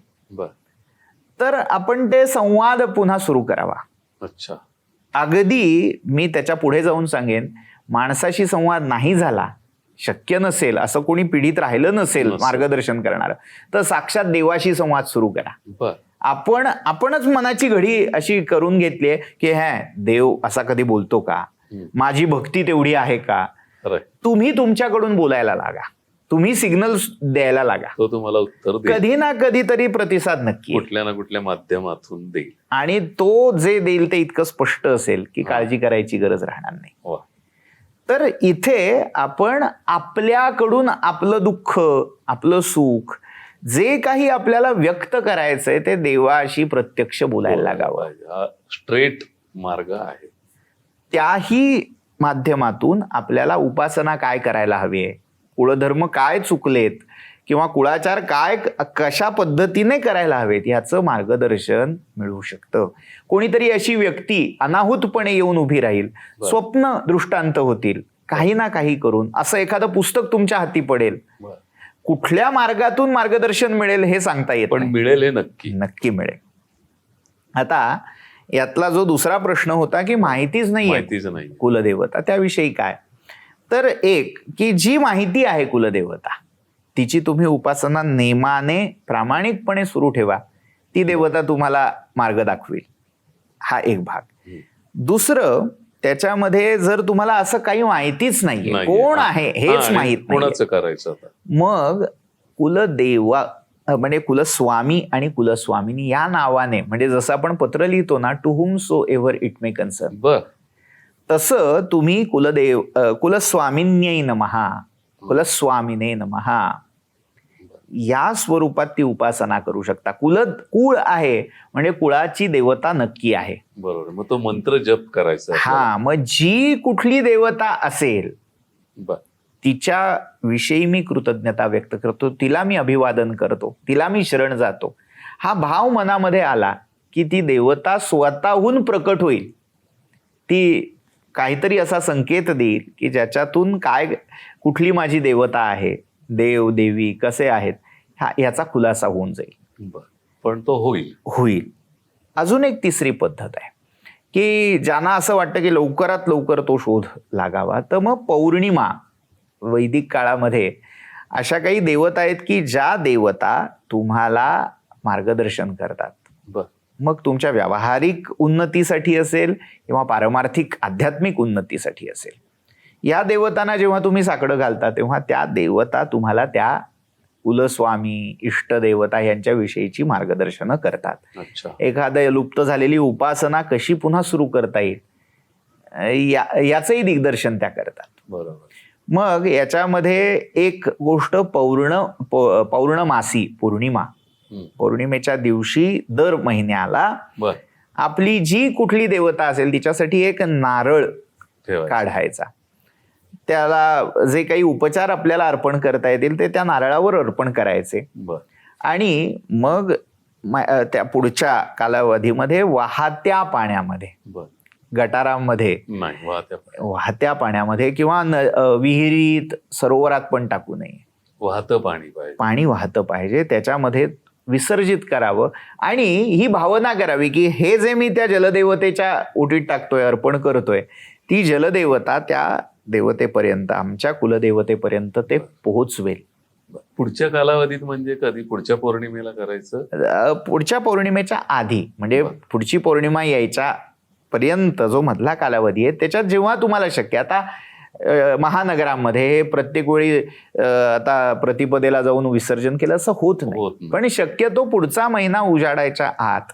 तर आपण ते संवाद पुन्हा सुरू करावा. अच्छा. अगदी मी त्याच्या पुढे जाऊन सांगेन, माणसाशी संवाद नाही झाला, शक्य नसेल, असं कोणी पीडित राहिलं नसेल मार्गदर्शन करणार, तर साक्षात देवाशी संवाद सुरू करा. आपणच मनाची घडी अशी करून घेतलीये की देव असा कधी बोलतो का, माझी भक्ती तेवढी आहे का, तुम्ही तुमच्याकडून बोलायला लागा, तुम्ही सिग्नल द्यायला लागा. तो तुम्हाला उत्तर कधी ना कधीतरी प्रतिसाद नक्की कुठल्या ना कुठल्या माध्यमातून देईल, आणि तो जे देईल ते इतकं स्पष्ट असेल की काळजी करायची गरज राहणार नाही. तर इथे आपण आपल्याकडून आपलं दुःख, आपलं सुख, जे काही आपल्याला व्यक्त करायचंय ते देवाशी प्रत्यक्ष बोलायला लागावं. हा स्ट्रेट मार्ग आहे. त्याही माध्यमातून आपल्याला उपासना काय करायला हवी आहे, कुळधर्म काय चुकलेत किंवा कुळाचार काय कशा पद्धतीने करायला हवेत याचं मार्गदर्शन मिळू शकतं. कोणीतरी अशी व्यक्ती अनाहूतपणे येऊन उभी राहील, स्वप्न दृष्टांत होतील, काही ना काही करून असं एखादं पुस्तक तुमच्या हाती पडेल. कुठल्या मार्गातून मार्गदर्शन मिळेल हे सांगता येत पण मिळेल हे नक्की मिळेल. आता यातला जो दुसरा प्रश्न होता की माहितीच नाही कुलदेवता, त्याविषयी काय? तर एक की जी माहिती आहे कुलदेवता तिची तुम्ही उपासना नेमाने प्रामाणिकपणे सुरू ठेवा, ती देवता तुम्हाला मार्ग दाखवेल. हा एक भाग. दुसरं, त्याच्यामध्ये जर तुम्हाला असं काही माहितीच नाहीये, कोण आहे हेच माहित कोणाचं करायचं, मग कुलदेवा म्हणजे कुलस्वामी आणि कुलस्वामिनी या नावाने, म्हणजे जसं आपण पत्र लिहितो ना, to whomsoever it may concern, तसं तुम्ही कुलस्वामिन्यै नमः, कुलस्वामिने नमः या स्वरूपात ती उपासना करू शकता. कुळ आहे म्हणजे कुळाची देवता नक्की आहे. बरोबर. मग तो मंत्र जप करायचा. मग जी कुठली देवता असेल तिच्या विषयी मी कृतज्ञता व्यक्त करतो, तिला मी अभिवादन करतो, तिला मी शरण जातो. हा भाव मनामध्ये आला की ती देवता स्वतःहून प्रकट होईल, ती काहीतरी असा संकेत देईल की ज्याच्यातून काय, कुठली माझी देवता आहे, देव देवी कसे आहेत याचा खुलासा होऊन जाईल. पण तो होईल. अजून एक तिसरी पद्धत आहे की ज्यांना असं वाटतं की लवकरात लवकर तो शोध लागावा, तर मग पौर्णिमा, वैदिक काळामध्ये अशा काही देवता आहेत की ज्या देवता तुम्हाला मार्गदर्शन करतात. मग तुमच्या व्यावहारिक उन्नतीसाठी असेल किंवा पारमार्थिक आध्यात्मिक उन्नतीसाठी असेल, या देवतांना जेव्हा तुम्ही साकडं घालता तेव्हा त्या देवता तुम्हाला त्या कुलस्वामी, इष्टदेवता यांच्याविषयीची मार्गदर्शनं करतात. एखादं लुप्त झालेली उपासना कशी पुन्हा सुरू करता येईल याचंही दिग्दर्शन त्या करतात. बरोबर. मग याच्यामध्ये एक गोष्ट पौर्णमासी, पौर्णिमेच्या दिवशी दर महिन्याला आपली जी कुठली देवता असेल तिच्यासाठी एक नारळ काढायचा. त्याला जे काही उपचार आपल्याला अर्पण करता येतील ते त्या नारळावर अर्पण करायचे. आणि मग त्या पुढच्या कालावधीमध्ये वाहत्या पाण्यामध्ये, गटारामध्ये, वाहत्या पाण्यामध्ये किंवा विहिरीत, सरोवरात पण टाकू नये. पाणी वाहतं पाहिजे, त्याच्यामध्ये विसर्जित करावं. आणि ही भावना करावी की हे जे मी त्या जलदेवतेच्या ओटीत टाकतोय, अर्पण करतोय, ती जलदेवता त्या देवतेपर्यंत, आमच्या कुलदेवतेपर्यंत ते पोहोचवेल. पुढच्या कालावधीत म्हणजे कधी? पुढच्या पौर्णिमेला करायचं? पुढच्या पौर्णिमेच्या आधी, म्हणजे पुढची पौर्णिमा यायच्या पर्यंत जो मधला कालावधी आहे त्याच्यात जेव्हा तुम्हाला शक्य. आता महानगरामध्ये प्रत्येक वेळी आता प्रतिपदेला जाऊन विसर्जन केलं असं होत नाही, पण शक्यतो पुढचा महिना उजाडायच्या आत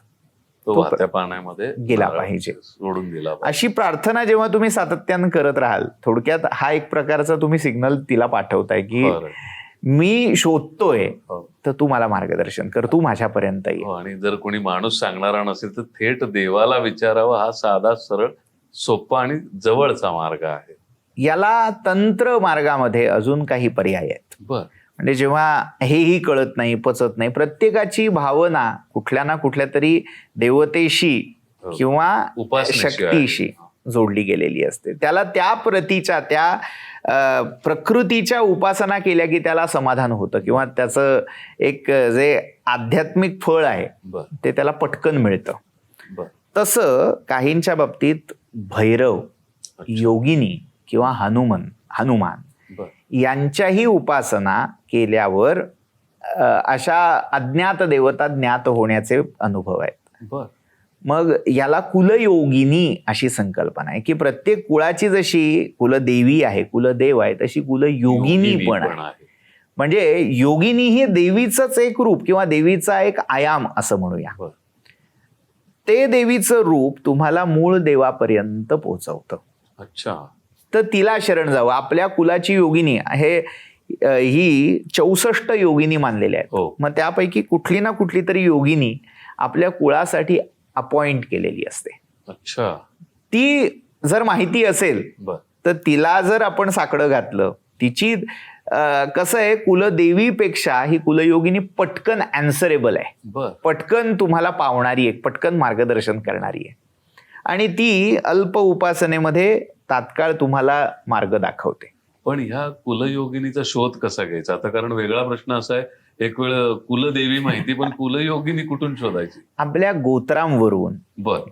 तो पाण्यामध्ये गेला पाहिजे, सोडून गेला. अशी प्रार्थना जेव्हा तुम्ही सातत्यानं करत राहाल, थोडक्यात हा एक प्रकारचा तुम्ही सिग्नल तिला पाठवताय की मी शोधतोय, तर तू मला मार्गदर्शन कर, तू माझ्यापर्यंत ये. आणि जर कोणी माणूस सांगणारा नसेल तर थेट देवाला विचारावं. हा साधा, सरळ, सोपा आणि जवळचा मार्ग आहे. याला तंत्र मार्गामध्ये अजून काही पर्याय आहेत. बर. म्हणजे जेव्हा हेही कळत नाही, पचत नाही, प्रत्येकाची भावना कुठल्या ना कुठल्या तरी देवतेशी किंवा शक्तीशी जोडली गेलेली असते. त्याला त्या प्रतीच्या, त्या प्रकृतीच्या उपासना केल्या की त्याला समाधान होतं किंवा त्याचं एक जे आध्यात्मिक फळ आहे ते त्याला पटकन मिळतं. तसं काहींच्या बाबतीत भैरव, योगिनी किंवा हनुमान यांच्याही उपासना केल्यावर अशा अज्ञात देवता ज्ञात होण्याचे अनुभव आहेत. मग याला कुलयोगिनी अशी संकल्पना आहे की प्रत्येक कुळाची जशी कुलदेवी आहे, कुलदेव आहे, तशी कुलयोगिनी पण आहे. म्हणजे योगिनी ही देवीचंच एक रूप किंवा देवीचा एक आयाम असं म्हणूया. ते देवीचं रूप तुम्हाला मूळ देवापर्यंत पोहोचवतं. अच्छा. तर तिला शरण जावं. आपल्या कुलाची योगिनी ही 64 योगिनी मानलेल्या आहेत. मग त्यापैकी कुठली ना कुठली तरी योगिनी आपल्या कुळासाठी अपॉइंट केलेली असते. अच्छा. ती जर माहिती असेल तर तिला जर आपण साकडं घातलं, तिची कसं आहे, कुलदेवीपेक्षा ही कुलयोगिनी पटकन अँसरेबल आहे, पटकन तुम्हाला पावणारी आहे, पटकन मार्गदर्शन करणारी आहे आणि ती अल्प उपासनेमध्ये तात्काळ तुम्हाला मार्ग दाखवते. पण ह्या कुलयोगिनीचा शोध कसा घ्यायचा आता? कारण वेगळा प्रश्न असा आहे, एक वेळ कुलदेवी माहिती, पण कुलयोगिनी कुठून शोधायची? आपल्या गोत्रांवरून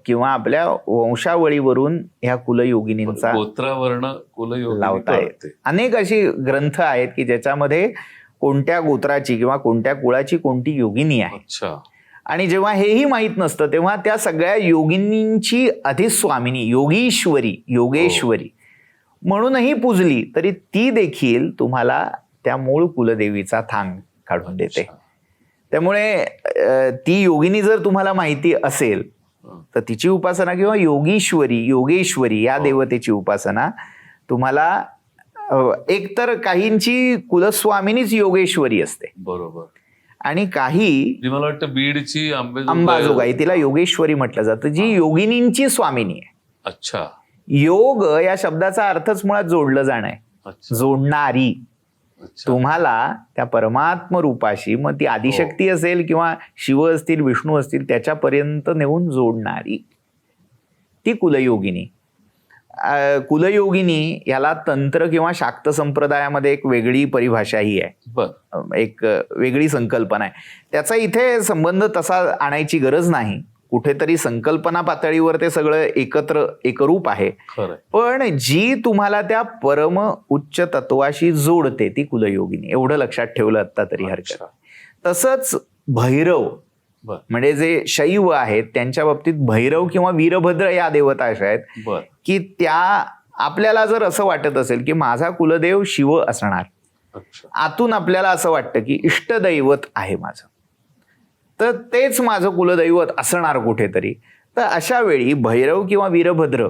किंवा आपल्या वंशावळीवरून ह्या कुलयोगिनींचा गोत्रावर्ण कुलयोगिनी लावता येते. अनेक अशी ग्रंथ आहेत की ज्याच्यामध्ये कोणत्या गोत्राची किंवा कोणत्या कुळाची कोणती योगिनी आहे. अच्छा. आणि जेव्हा हेही माहीत नसतं तेव्हा त्या सगळ्या योगिनींची अधिस्वामिनी योगेश्वरी म्हणूनही पूजली तरी ती देखील तुम्हाला त्या मूळ कुलदेवीचा थांग काढून देते. त्यामुळे ती योगिनी जर तुम्हाला माहिती असेल तर तिची उपासना किंवा योगेश्वरी या देवतेची उपासना तुम्हाला, एकतर काहींची कुलस्वामिनीच योगेश्वरी असते. बरोबर. आणि काही, मला वाटतं बीडची अंबाजोगाई, तिला योगेश्वरी म्हटलं जातं, जी योगिनींची स्वामिनी आहे. अच्छा. योग या शब्दाचा अर्थच मुळात जोडलं जाणं आहे, जोडणारी. तुम्हाला त्या परमात्म रूपाशी, मग ती आदिशक्ती असेल किंवा शिव असतील, विष्णू असतील, त्याच्यापर्यंत नेऊन जोडणारी ती कुलयोगिनी. कुलयोगिनी याला तंत्र किंवा शाक्त संप्रदायामध्ये एक वेगळी परिभाषाही आहे, एक वेगळी संकल्पना आहे. त्याचा इथे संबंध तसा आणायची गरज नाही. कुठेतरी संकल्पना पातळीवर ते सगळं एकत्र एकरूप आहे, पण जी तुम्हाला त्या परम उच्च तत्वाशी जोडते ती कुलयोगिनी. एवढं लक्षात ठेवलं आता तरी हरकत. तसंच भैरव म्हणजे जे शैव आहेत त्यांच्या बाबतीत भैरव किंवा वीरभद्र या देवता अशा आहेत की त्या, आपल्याला जर असं वाटत असेल की माझा कुलदेव शिव असणार, आतून आपल्याला असं वाटतं की इष्टदैवत आहे माझं, तर तेच माझं कुलदैवत असणार कुठेतरी, तर अशा वेळी भैरव किंवा वीरभद्र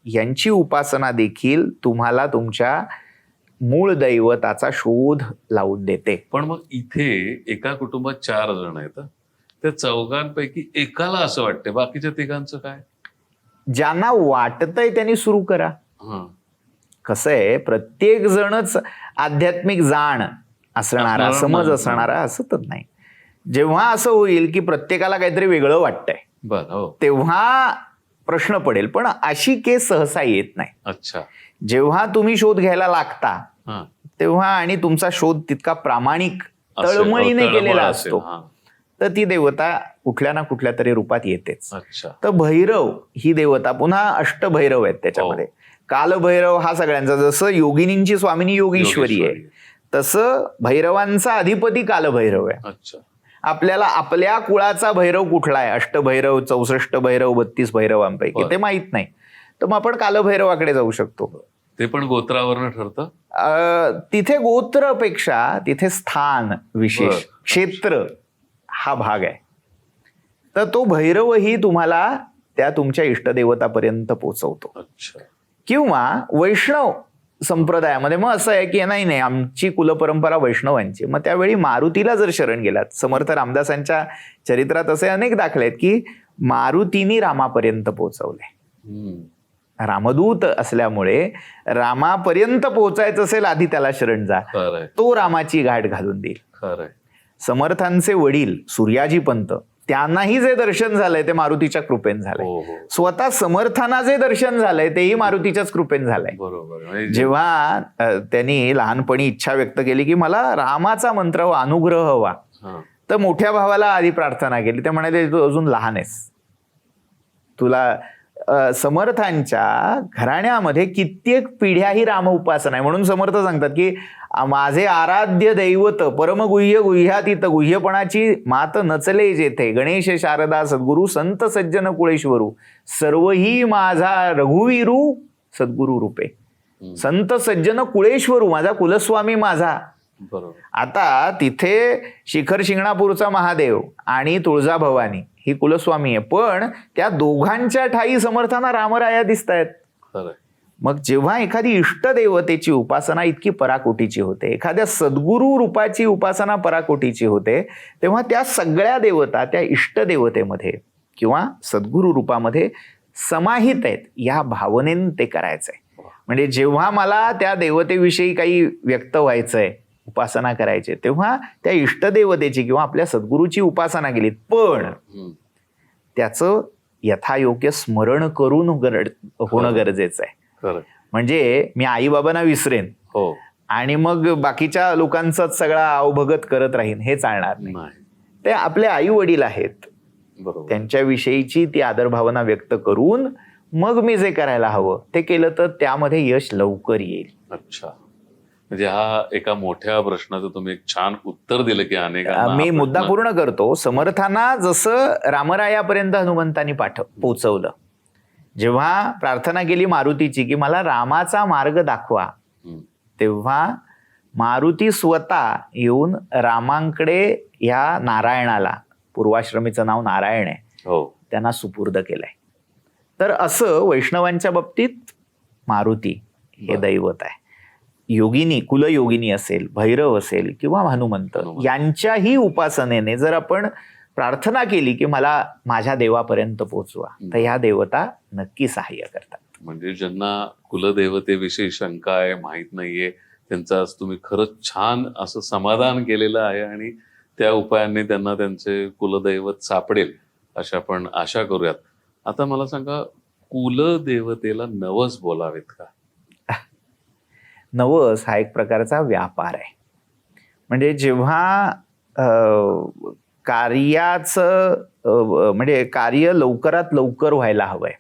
यांची उपासना देखील तुम्हाला तुमच्या मूळ दैवताचा शोध लावून देते. पण मग इथे एका कुटुंबात 4 जण आहेत, त्या चौघांपैकी एकाला असं वाटतं, बाकीच्या तिघांचं काय? ज्यांना वाटतंय त्यांनी सुरू करा. कसं आहे, प्रत्येक जणच आध्यात्मिक जाण असणारा, समज असणारा असं तर नाही. जेव्हा असं होईल की प्रत्येकाला काहीतरी वेगळं वाटतंय तेव्हा प्रश्न पडेल, पण अशी केस सहसा येत नाही. अच्छा. जेव्हा तुम्ही शोध घ्यायला लागता तेव्हा आणि तुमचा शोध तितका प्रामाणिक तळमळीने केलेला असतो तर ती देवता कुठल्या ना कुठल्या तरी रूपात येतेच. तर भैरव ही देवता, पुन्हा अष्टभैरव आहेत त्याच्यामध्ये. कालभैरव हा सगळ्यांचा, जसं योगिनींची स्वामिनी योगेश्वरी आहे तसं भैरवांचा अधिपती कालभैरव आहे. आपल्याला आपल्या कुळाचा भैरव कुठला आहे, अष्टभैरव, 64 भैरव, 32 भैरवांपैकी ते माहित नाही, तर मग आपण कालभैरवाकडे जाऊ शकतो. ते पण गोत्रावरनं ठरतं. तिथे गोत्रपेक्षा तिथे स्थान विशेष, क्षेत्र हा भाग आहे. तर तो भैरवही तुम्हाला त्या तुमच्या इष्टदेवतापर्यंत पोहोचवतो. किंवा वैष्णव संप्रदायामध्ये मग असं आहे की नाही आमची कुलपरंपरा वैष्णवांची, मग त्यावेळी मारुतीला जर शरण गेलात, समर्थ रामदासांच्या चरित्रात असे अनेक दाखले आहेत की मारुतीनी रामापर्यंत पोहोचवले. रामदूत असल्यामुळे रामापर्यंत पोहोचायचं असेल आधी त्याला शरण जा, खरंय तो रामाची गाठ घालून देईल. खरंय. समर्थांचे वडील सूर्याजी पंत, त्यांनाही जे दर्शन झालंय ते मारुतीच्या कृपेने झालंय. हो हो स्वतः समर्थांना जे दर्शन झालंय तेही मारुतीच्याच कृपेने झालंय. बरोबर. म्हणजे जेव्हा त्यांनी लहानपणी इच्छा व्यक्त केली की मला रामाचा मंत्र हवा, अनुग्रह हवा, हा, तर मोठ्या भावाला आधी प्रार्थना केली. ते म्हणाले तू अजून लहान आहेस, तुला समर्थांच्या घराण्यामध्ये कित्येक पिढ्या ही राम उपासना आहे. म्हणून समर्थ सांगतात की माझे आराध्य दैवत परमगुह्य गुह्यातीत गुह्यपणाची मात नचले जेथे गणेश शारदा सद्गुरु संत सज्जन कुळेश्वरू सर्वही माझा रघुवीरू सद्गुरु रूपे. संत सज्जन कुळेश्वरू माझा कुलस्वामी माझा. बरोबर. आता तिथे शिखर शिंगणापूरचा महादेव आणि तुळजाभवानी ही कुलस्वामी आहे, पण त्या दोघांच्या ठाई समर्थांना रामराया दिसत आहेत. खरंय. मग जेव्हा एखादी इष्टदेवतेची उपासना इतकी पराकोटीची होते, एखाद्या सद्गुरू रूपाची उपासना पराकोटीची होते, तेव्हा त्या सगळ्या देवता त्या इष्टदेवतेमध्ये किंवा सद्गुरू रूपामध्ये समाहित आहेत या भावनेने ते करायचंय. म्हणजे जेव्हा मला त्या देवतेविषयी काही व्यक्त व्हायचंय, उपासना करायची, तेव्हा त्या इष्टदेवतेची किंवा आपल्या सद्गुरूची उपासना केली, पण त्याचं यथायोग्य स्मरण करून होणं गरजेचं आहे. खरंय. म्हणजे मी आई बाबांना विसरेन हो आणि मग बाकीच्या लोकांचाच सगळा अवभगत करत राहीन, हे चालणार नाही. ते आपले आई वडील आहेत, बरोबर. त्यांच्याविषयीची ती आदरभावना व्यक्त करून मग मी जे करायला हवं ते केलं तर त्यामध्ये यश लवकर येईल. अच्छा. म्हणजे हा एका मोठ्या प्रश्नाचं तुम्ही एक छान उत्तर दिलं की अनेकांना मी मुद्दा पूर्ण करतो. समर्थांना जसं रामरायापर्यंत हनुमंतांनी पोचवलं, जेव्हा प्रार्थना केली मारुतीची की मला रामाचा मार्ग दाखवा, तेव्हा मारुती स्वतः येऊन रामांकडे ह्या नारायणाला, पूर्वाश्रमीचं नाव नारायण आहे, हो, त्यांना सुपूर्द केलंय. तर असं वैष्णवांच्या बाबतीत मारुती हे दैवत आहे. योगिनी, कुलयोगिनी असेल, भैरव असेल किंवा हनुमंत, यांच्याही उपासनेने जर आपण प्रार्थना केली की मला माझ्या देवापर्यंत पोहोचवा, तर ह्या देवता नक्की सहाय्य करतात. म्हणजे ज्यांना कुलदेवतेविषयी शंका आहे, माहित नाहीये, त्यांचं आज तुम्ही खरंच छान असं समाधान केलेलं आहे आणि त्या उपायांनी त्यांना त्यांचे कुलदैवत सापडेल अशा आपण आशा करूयात. आता मला सांगा, कुलदेवतेला नवस बोलावेत का? नवस हा एक प्रकारचा व्यापार आहे. म्हणजे जेव्हा कार्याचं म्हणजे कार्य लवकरात लवकर व्हायला हवंय,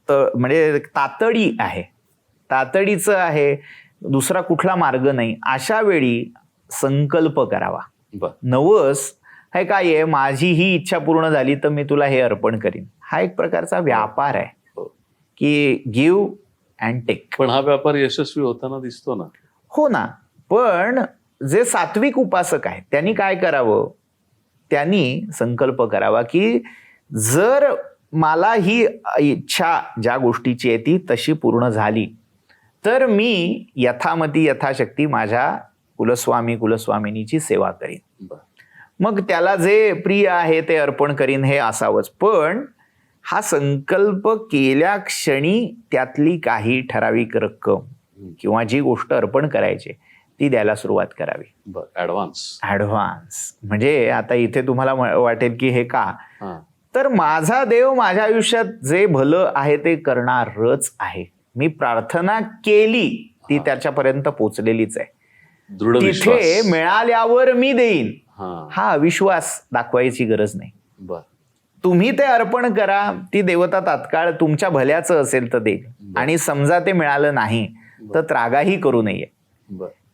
तर म्हणजे तातडी आहे, तातडीचं आहे, दुसरा कुठला मार्ग नाही, अशा वेळी संकल्प करावा. नवस हे काय आहे, माझी ही इच्छा पूर्ण झाली तर मी तुला हे अर्पण करीन, हा एक प्रकारचा व्यापार आहे की गिव्ह अँड टेक. पण हा व्यापार यशस्वी होताना दिसतो ना. हो ना, पण जे सात्विक उपासक आहेत त्यांनी काय करावं, त्यांनी संकल्प करावा की जर मला ही इच्छा ज्या गोष्टीची आहे ती तशी पूर्ण झाली तर मी यथामती यथाशक्ती माझ्या कुलस्वामी कुलस्वामिनीची सेवा करीन, मग त्याला जे प्रिय आहे ते अर्पण करीन, हे असावंच. पण हा संकल्प केल्या क्षणी त्यातली काही ठराविक रक्कम किंवा जी गोष्ट अर्पण करायची ती द्यायला सुरुवात करावी. ऍडव्हान्स म्हणजे आता इथे तुम्हाला वाटेल की हे का, तर माझा देव माझ्या आयुष्यात जे भलं आहे ते करणारच आहे. मी प्रार्थना केली ती त्याच्यापर्यंत पोचलेलीच आहे. तिथे मिळाल्यावर मी देईन हा अविश्वास दाखवायची गरज नाही. तुम्ही ते अर्पण करा, ती देवता तात्काळ तुमच्या भल्याचं असेल तर देईल, आणि समजा ते मिळालं नाही तर त्रागाही करू नये.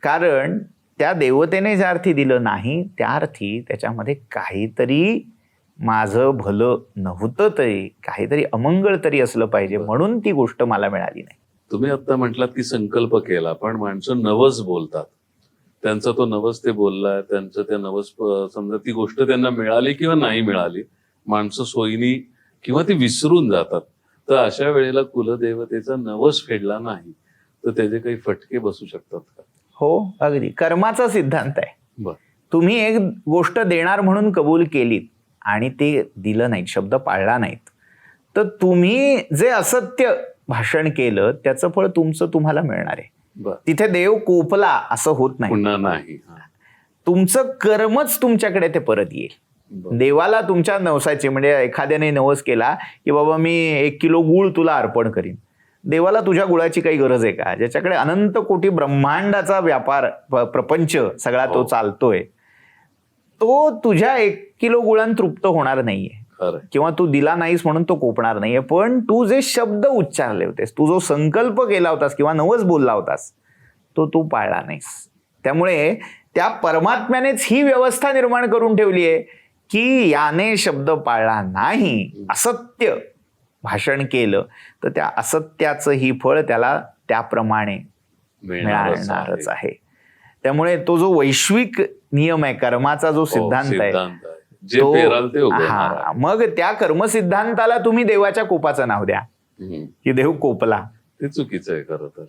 कारण त्या देवतेने ज्या अर्थी दिलं नाही त्या अर्थी त्याच्यामध्ये काहीतरी माझं भलं नव्हतं, तरी काहीतरी अमंगळ तरी असलं पाहिजे, म्हणून ती गोष्ट मला मिळाली नाही. तुम्ही आता म्हटलात की संकल्प केला, पण माणसं नवस बोलतात, त्यांचा तो नवस ते बोलला, त्यांचं ते नवस समजा ती गोष्ट त्यांना मिळाली किंवा नाही मिळाली, माणसं सोयीनी किंवा ती विसरून जातात. तर अशा वेळेला कुलदेवतेचा नवस फेडला नाही तर त्याचे काही फटके बसू शकतात का? हो, अगदी कर्माचा सिद्धांत आहे. तुम्ही एक गोष्ट देणार म्हणून कबूल केलीत आणि ते दिलं नाहीत, शब्द पाळला नाहीत, तर तुम्ही जे असत्य भाषण केलं त्याचं फळ तुमचं तुम्हाला मिळणार आहे. तिथे देव कोपला असं होत नाही, पुन्हा नाही. तुमचं कर्मच तुमच्याकडे ते परत येईल. देवाला तुमच्या नवसाची, म्हणजे एखाद्याने नवस केला की बाबा मी 1 किलो गूळ तुला अर्पण करीन, देवाला तुझ्या गुळाची काही गरज आहे का? ज्याच्याकडे अनंत कोटी ब्रह्मांडाचा व्यापार प्रपंच सगळा तो चालतोय, तो तुझ्या 1 किलो गुळान तृप्त होणार नाहीये किंवा तू दिला नाहीस म्हणून तो कोपणार नाहीये. पण तू जे शब्द उच्चारले होतेस, तू जो संकल्प केला होतास किंवा नवस बोलला होतास, तो तू पाळला नाहीस. त्यामुळे त्या परमात्म्यानेच ही व्यवस्था निर्माण करून ठेवली आहे की याने शब्द पाळला नाही, असत्य भाषण केलं तर त्या असत्याचं ही फळ त्याला त्याप्रमाणे मिळणारच आहे. त्यामुळे तो जो वैश्विक नियम आहे, कर्माचा जो सिद्धांत आहे, मग त्या कर्मसिद्धांताला तुम्ही देवाच्या कोपाचं नाव द्या की देव कोपला, ते चुकीचं आहे खरं तर.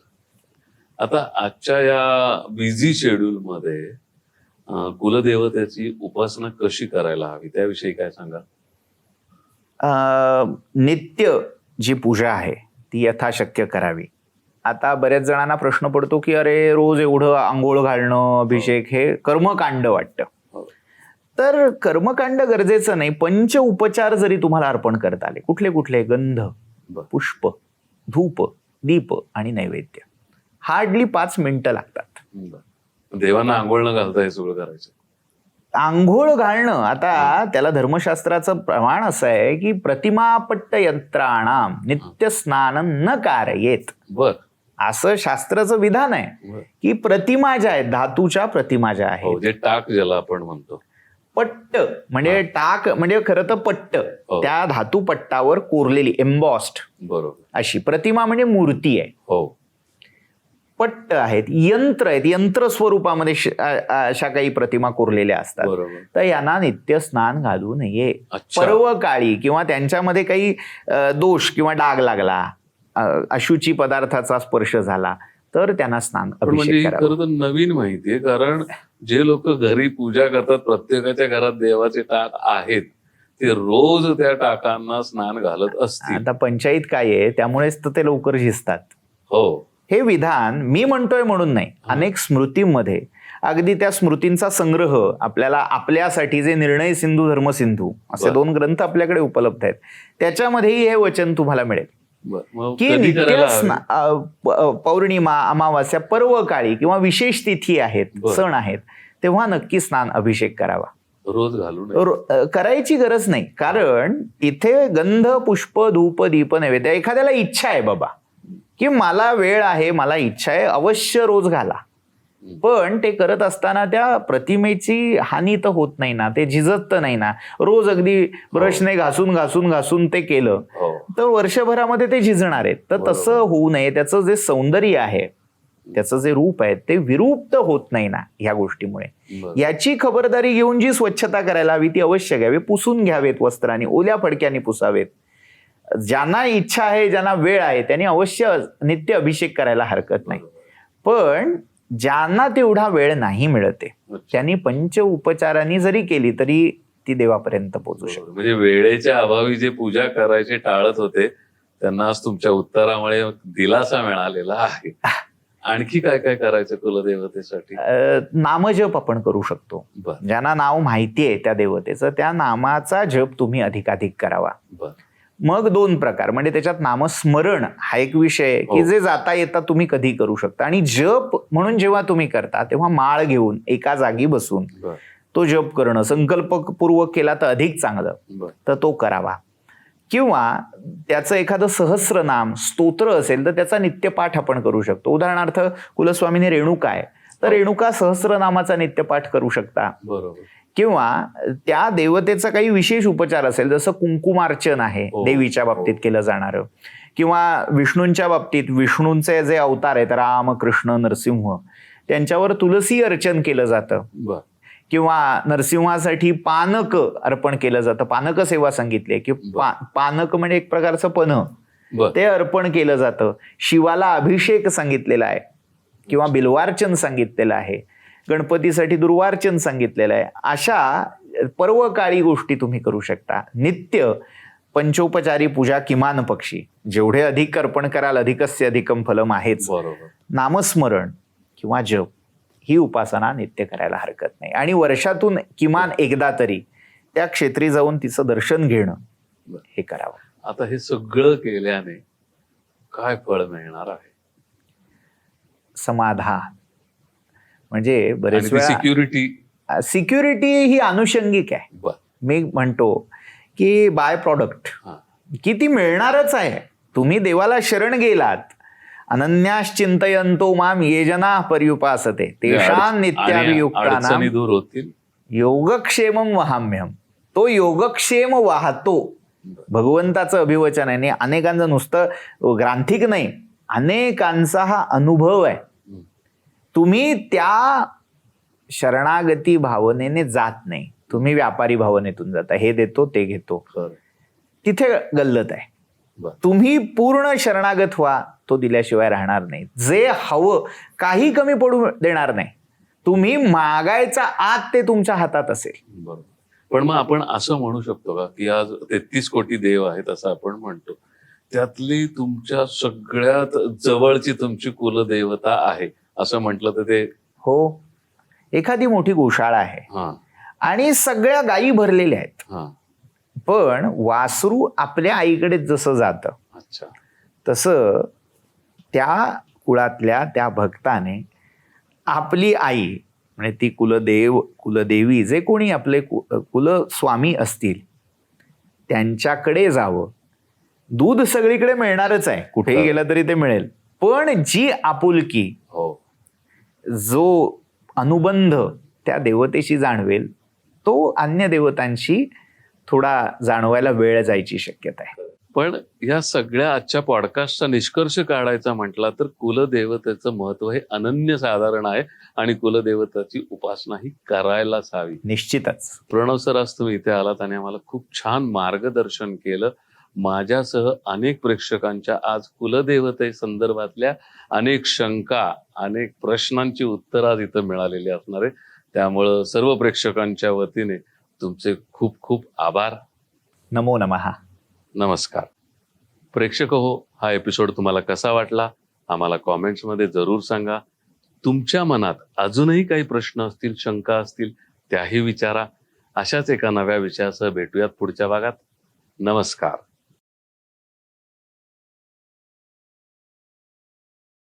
आता आजच्या या बिझी शेड्यूल मध्ये कुलदेवतेची उपासना कशी करायला हवी त्याविषयी काय सांगा? नित्य जी पूजा आहे ती यथाशक्य करावी. आता बऱ्याच जणांना प्रश्न पडतो की अरे रोज एवढं आंघोळ घालणं, अभिषेक हे कर्मकांड वाटतं. तर कर्मकांड गरजेचं नाही. पंच उपचार जरी तुम्हाला अर्पण करता आले, कुठले कुठले? गंध, पुष्प, धूप, दीप आणि नैवेद्य. हार्डली 5 मिनिटं लागतात. देवांना आंघोळ न घालता हे सगळं करायचं. आंघोळ घालणं, आता त्याला धर्मशास्त्राचं प्रमाण असं आहे की प्रतिमापट्ट यंत्राणाम नित्य स्नान न कारयेत. असं शास्त्राचं विधान आहे की प्रतिमा ज्या आहेत, धातूच्या प्रतिमा ज्या आहेत, जे टाक ज्याला आपण म्हणतो, पट्ट म्हणजे टाक म्हणजे खरं तर पट्ट, त्या धातू पट्टावर कोरलेली एम्बॉस्ड, बरोबर, अशी प्रतिमा म्हणजे मूर्ती आहे. पट्ट आहेत, यंत्र आहेत, यंत्र स्वरूपामध्ये अशा काही प्रतिमा कोरलेल्या असतात. तर यांना नित्य स्नान घालू नये. पर्व काळी किंवा त्यांच्यामध्ये काही दोष किंवा डाग लागला, अशुची पदार्थाचा स्पर्श झाला तर त्यांना स्नान अभिषेक करावा. खरं तर नवीन माहिती आहे, कारण जे लोक घरी पूजा करतात प्रत्येकाच्या घरात देवाचे टाक आहेत, ते रोज त्या टाकांना स्नान घालत असतील. आता पंचायत काय आहे, त्यामुळेच तर ते लवकर झिजतात. हे विधान मी म्हणतोय म्हणून नाही, अनेक स्मृतींमध्ये, अगदी त्या स्मृतींचा संग्रह आपल्याला आपल्यासाठी जे निर्णय सिंधू धर्मसिंधू असे 2 ग्रंथ आपल्याकडे उपलब्ध आहेत, त्याच्यामध्येही हे वचन तुम्हाला मिळेल की नित्य पौर्णिमा, अमावास्या, पर्व काळी किंवा विशेष तिथी आहेत, सण आहेत, तेव्हा नक्की स्नान अभिषेक करावा. रोज घालून करायची गरज नाही, कारण इथे गंध, पुष्प, धूप, दीप, नैवेद्य. एखाद्याला इच्छा आहे बाबा की मला वेळ आहे, मला इच्छा आहे, अवश्य रोज घाला. पण ते करत असताना त्या प्रतिमेची हानी तर होत नाही ना, ते झिजत तर नाही ना. रोज अगदी ब्रशने घासून घासून घासून ते केलं तर वर्षभरामध्ये ते झिजणार आहेत. तर तसं होऊ नये. त्याचं जे सौंदर्य आहे, त्याचं जे रूप आहे, ते विरूप होत नाही ना ह्या गोष्टीमुळे. याची खबरदारी घेऊन जी स्वच्छता करायला हवी ती अवश्य घ्यावी. पुसून घ्यावेत वस्त्रांनी, ओल्या फडक्याने पुसावेत. ज्यांना इच्छा आहे, ज्यांना वेळ आहे, त्यांनी अवश्य नित्य अभिषेक करायला हरकत नाही. पण ज्यांना तेवढा वेळ नाही मिळते, त्यांनी पंच उपचारांनी जरी केली तरी ती देवापर्यंत पोहोचू शकते. म्हणजे वेळेच्या अभावी जे पूजा करायचे टाळत होते त्यांना आज तुमच्या उत्तरामुळे दिलासा मिळालेला आहे. आणखी काय काय करायचं कुलदेवतेसाठी? नामजप आपण करू शकतो. ज्यांना नाव माहितीये त्या देवतेचं, त्या नामाचा जप तुम्ही अधिकाधिक करावा. मग 2 प्रकार, म्हणजे त्याच्यात नामस्मरण हा एक विषय की जे जाता येता तुम्ही कधी करू शकता, आणि जप म्हणून जेव्हा तुम्ही करता तेव्हा माळ घेऊन एका जागी बसून तो जप करणं, संकल्पपूर्वक केला तर अधिक चांगलं, तर तो करावा. किंवा त्याचं एखादं सहस्रनाम स्तोत्र असेल तर त्याचा नित्यपाठ आपण करू शकतो. उदाहरणार्थ कुलस्वामीने रेणुका आहे तर रेणुका सहस्रनामाचा नित्यपाठ करू शकता. किंवा त्या देवतेचा काही विशेष उपचार असेल, जसं कुंकुमार्चन आहे देवीच्या बाबतीत केलं जाणारं, किंवा विष्णूंच्या बाबतीत विष्णूंचे जे अवतार आहेत राम, कृष्ण, नरसिंह, त्यांच्यावर तुलसी अर्चन केलं जातं. किंवा नरसिंहासाठी पानक अर्पण केलं जातं. पानक सेवा सांगितली की पानक म्हणजे एक प्रकारचं पन्ह, ते अर्पण केलं जातं. शिवाला अभिषेक सांगितलेला आहे किंवा बिल्वार्चन सांगितलेलं आहे. गणपतीसाठी दुर्वार्चन सांगितलेलं आहे. अशा पर्वकाळी गोष्टी तुम्ही करू शकता. नित्य पंचोपचारी पूजा किमान पक्षी, जेवढे अधिक अर्पण कराल अधिकस्य अधिकम फलम आहेच. बरोबर. नामस्मरण किंवा जप ही उपासना नित्य करायला हरकत नाही. आणि वर्षातून किमान एकदा तरी त्या क्षेत्री जाऊन तिचं दर्शन घेणं हे करावं. आता हे सगळं केल्याने काय फळ मिळणार आहे? समाधान. म्हणजे बरेच वेळा सिक्युरिटी ही अनुषंगिक आहे. मी म्हणतो की बाय प्रॉडक्ट की ती मिळणारच आहे. तुम्ही देवाला शरण गेलात, अनन्याश्चिंतयन्तो माम ये जना पर्युपासते तेषां नित्याभियुक्तानां दूर होतील. योगक्षेमं वहाम्यहम. तो योगक्षेम वाहतो. भगवंताचं अभिवचन आहे. अनेकांचं नुसतं ग्रांथिक नाही, अनेकांचा हा अनुभव आहे. तुम्ही त्या शरणागती भावनेने जात नाही, तुम्ही व्यापारी भावनेतून जाता. हे देतो ते घेतो, तिथे गल्लत आहे. तुम्ही पूर्ण शरणागत व्हा, तो दिल्याशिवाय राहणार नाही. जे हवं काही कमी पडू देणार नाही. तुम्ही मागायचा आत ते तुमच्या हातात असेल. बरोबर. पण मग आपण असं म्हणू शकतो का की आज 33 कोटी देव आहेत असं आपण म्हणतो, त्यातली तुमच्या सगळ्यात जवळची तुमची कुलदेवता आहे असं म्हटलं तर ते? हो. एखादी मोठी गोशाळा आहे आणि सगळ्या गायी भरलेल्या आहेत, पण वासरू आपल्या आईकडे जसं जातं तसं त्या कुळातल्या त्या भक्ताने आपली आई म्हणजे ती कुलदेव कुलदेवी जे कोणी आपले कुलस्वामी असतील त्यांच्याकडे जावं. दूध सगळीकडे मिळणारच आहे, कुठेही गेलं तरी ते मिळेल, पण जी आपुलकी, जो अनुबंध त्या देवतेशी जाणवेल तो अन्य देवतांशी थोडा जाणवायला वेळ जायची शक्यता आहे. पण या सगळ्या आजच्या पॉडकास्टचा निष्कर्ष काढायचा म्हटला तर कुलदेवतेचं महत्व हे अनन्यसाधारण आहे आणि कुलदेवताची उपासना ही करायलाच हवी. निश्चितच. प्रणव सर, आज तुम्ही इथे आलात आणि आम्हाला खूप छान मार्गदर्शन केलं. माझ्यासह अनेक प्रेक्षकांच्या आज कुलदेवते संदर्भातल्या अनेक शंका, अनेक प्रश्नांची उत्तरं आज इथं मिळालेली असणार आहे. त्यामुळं सर्व प्रेक्षकांच्या वतीने तुमचे खूप खूप आभार. नमो नमः. नमस्कार. प्रेक्षक हो, हा एपिसोड तुम्हाला कसा वाटला आम्हाला कॉमेंट्समध्ये जरूर सांगा. तुमच्या मनात अजूनही काही प्रश्न असतील, शंका असतील, त्याही विचारा. अशाच एका नव्या विषयासह भेटूयात पुढच्या भागात. नमस्कार.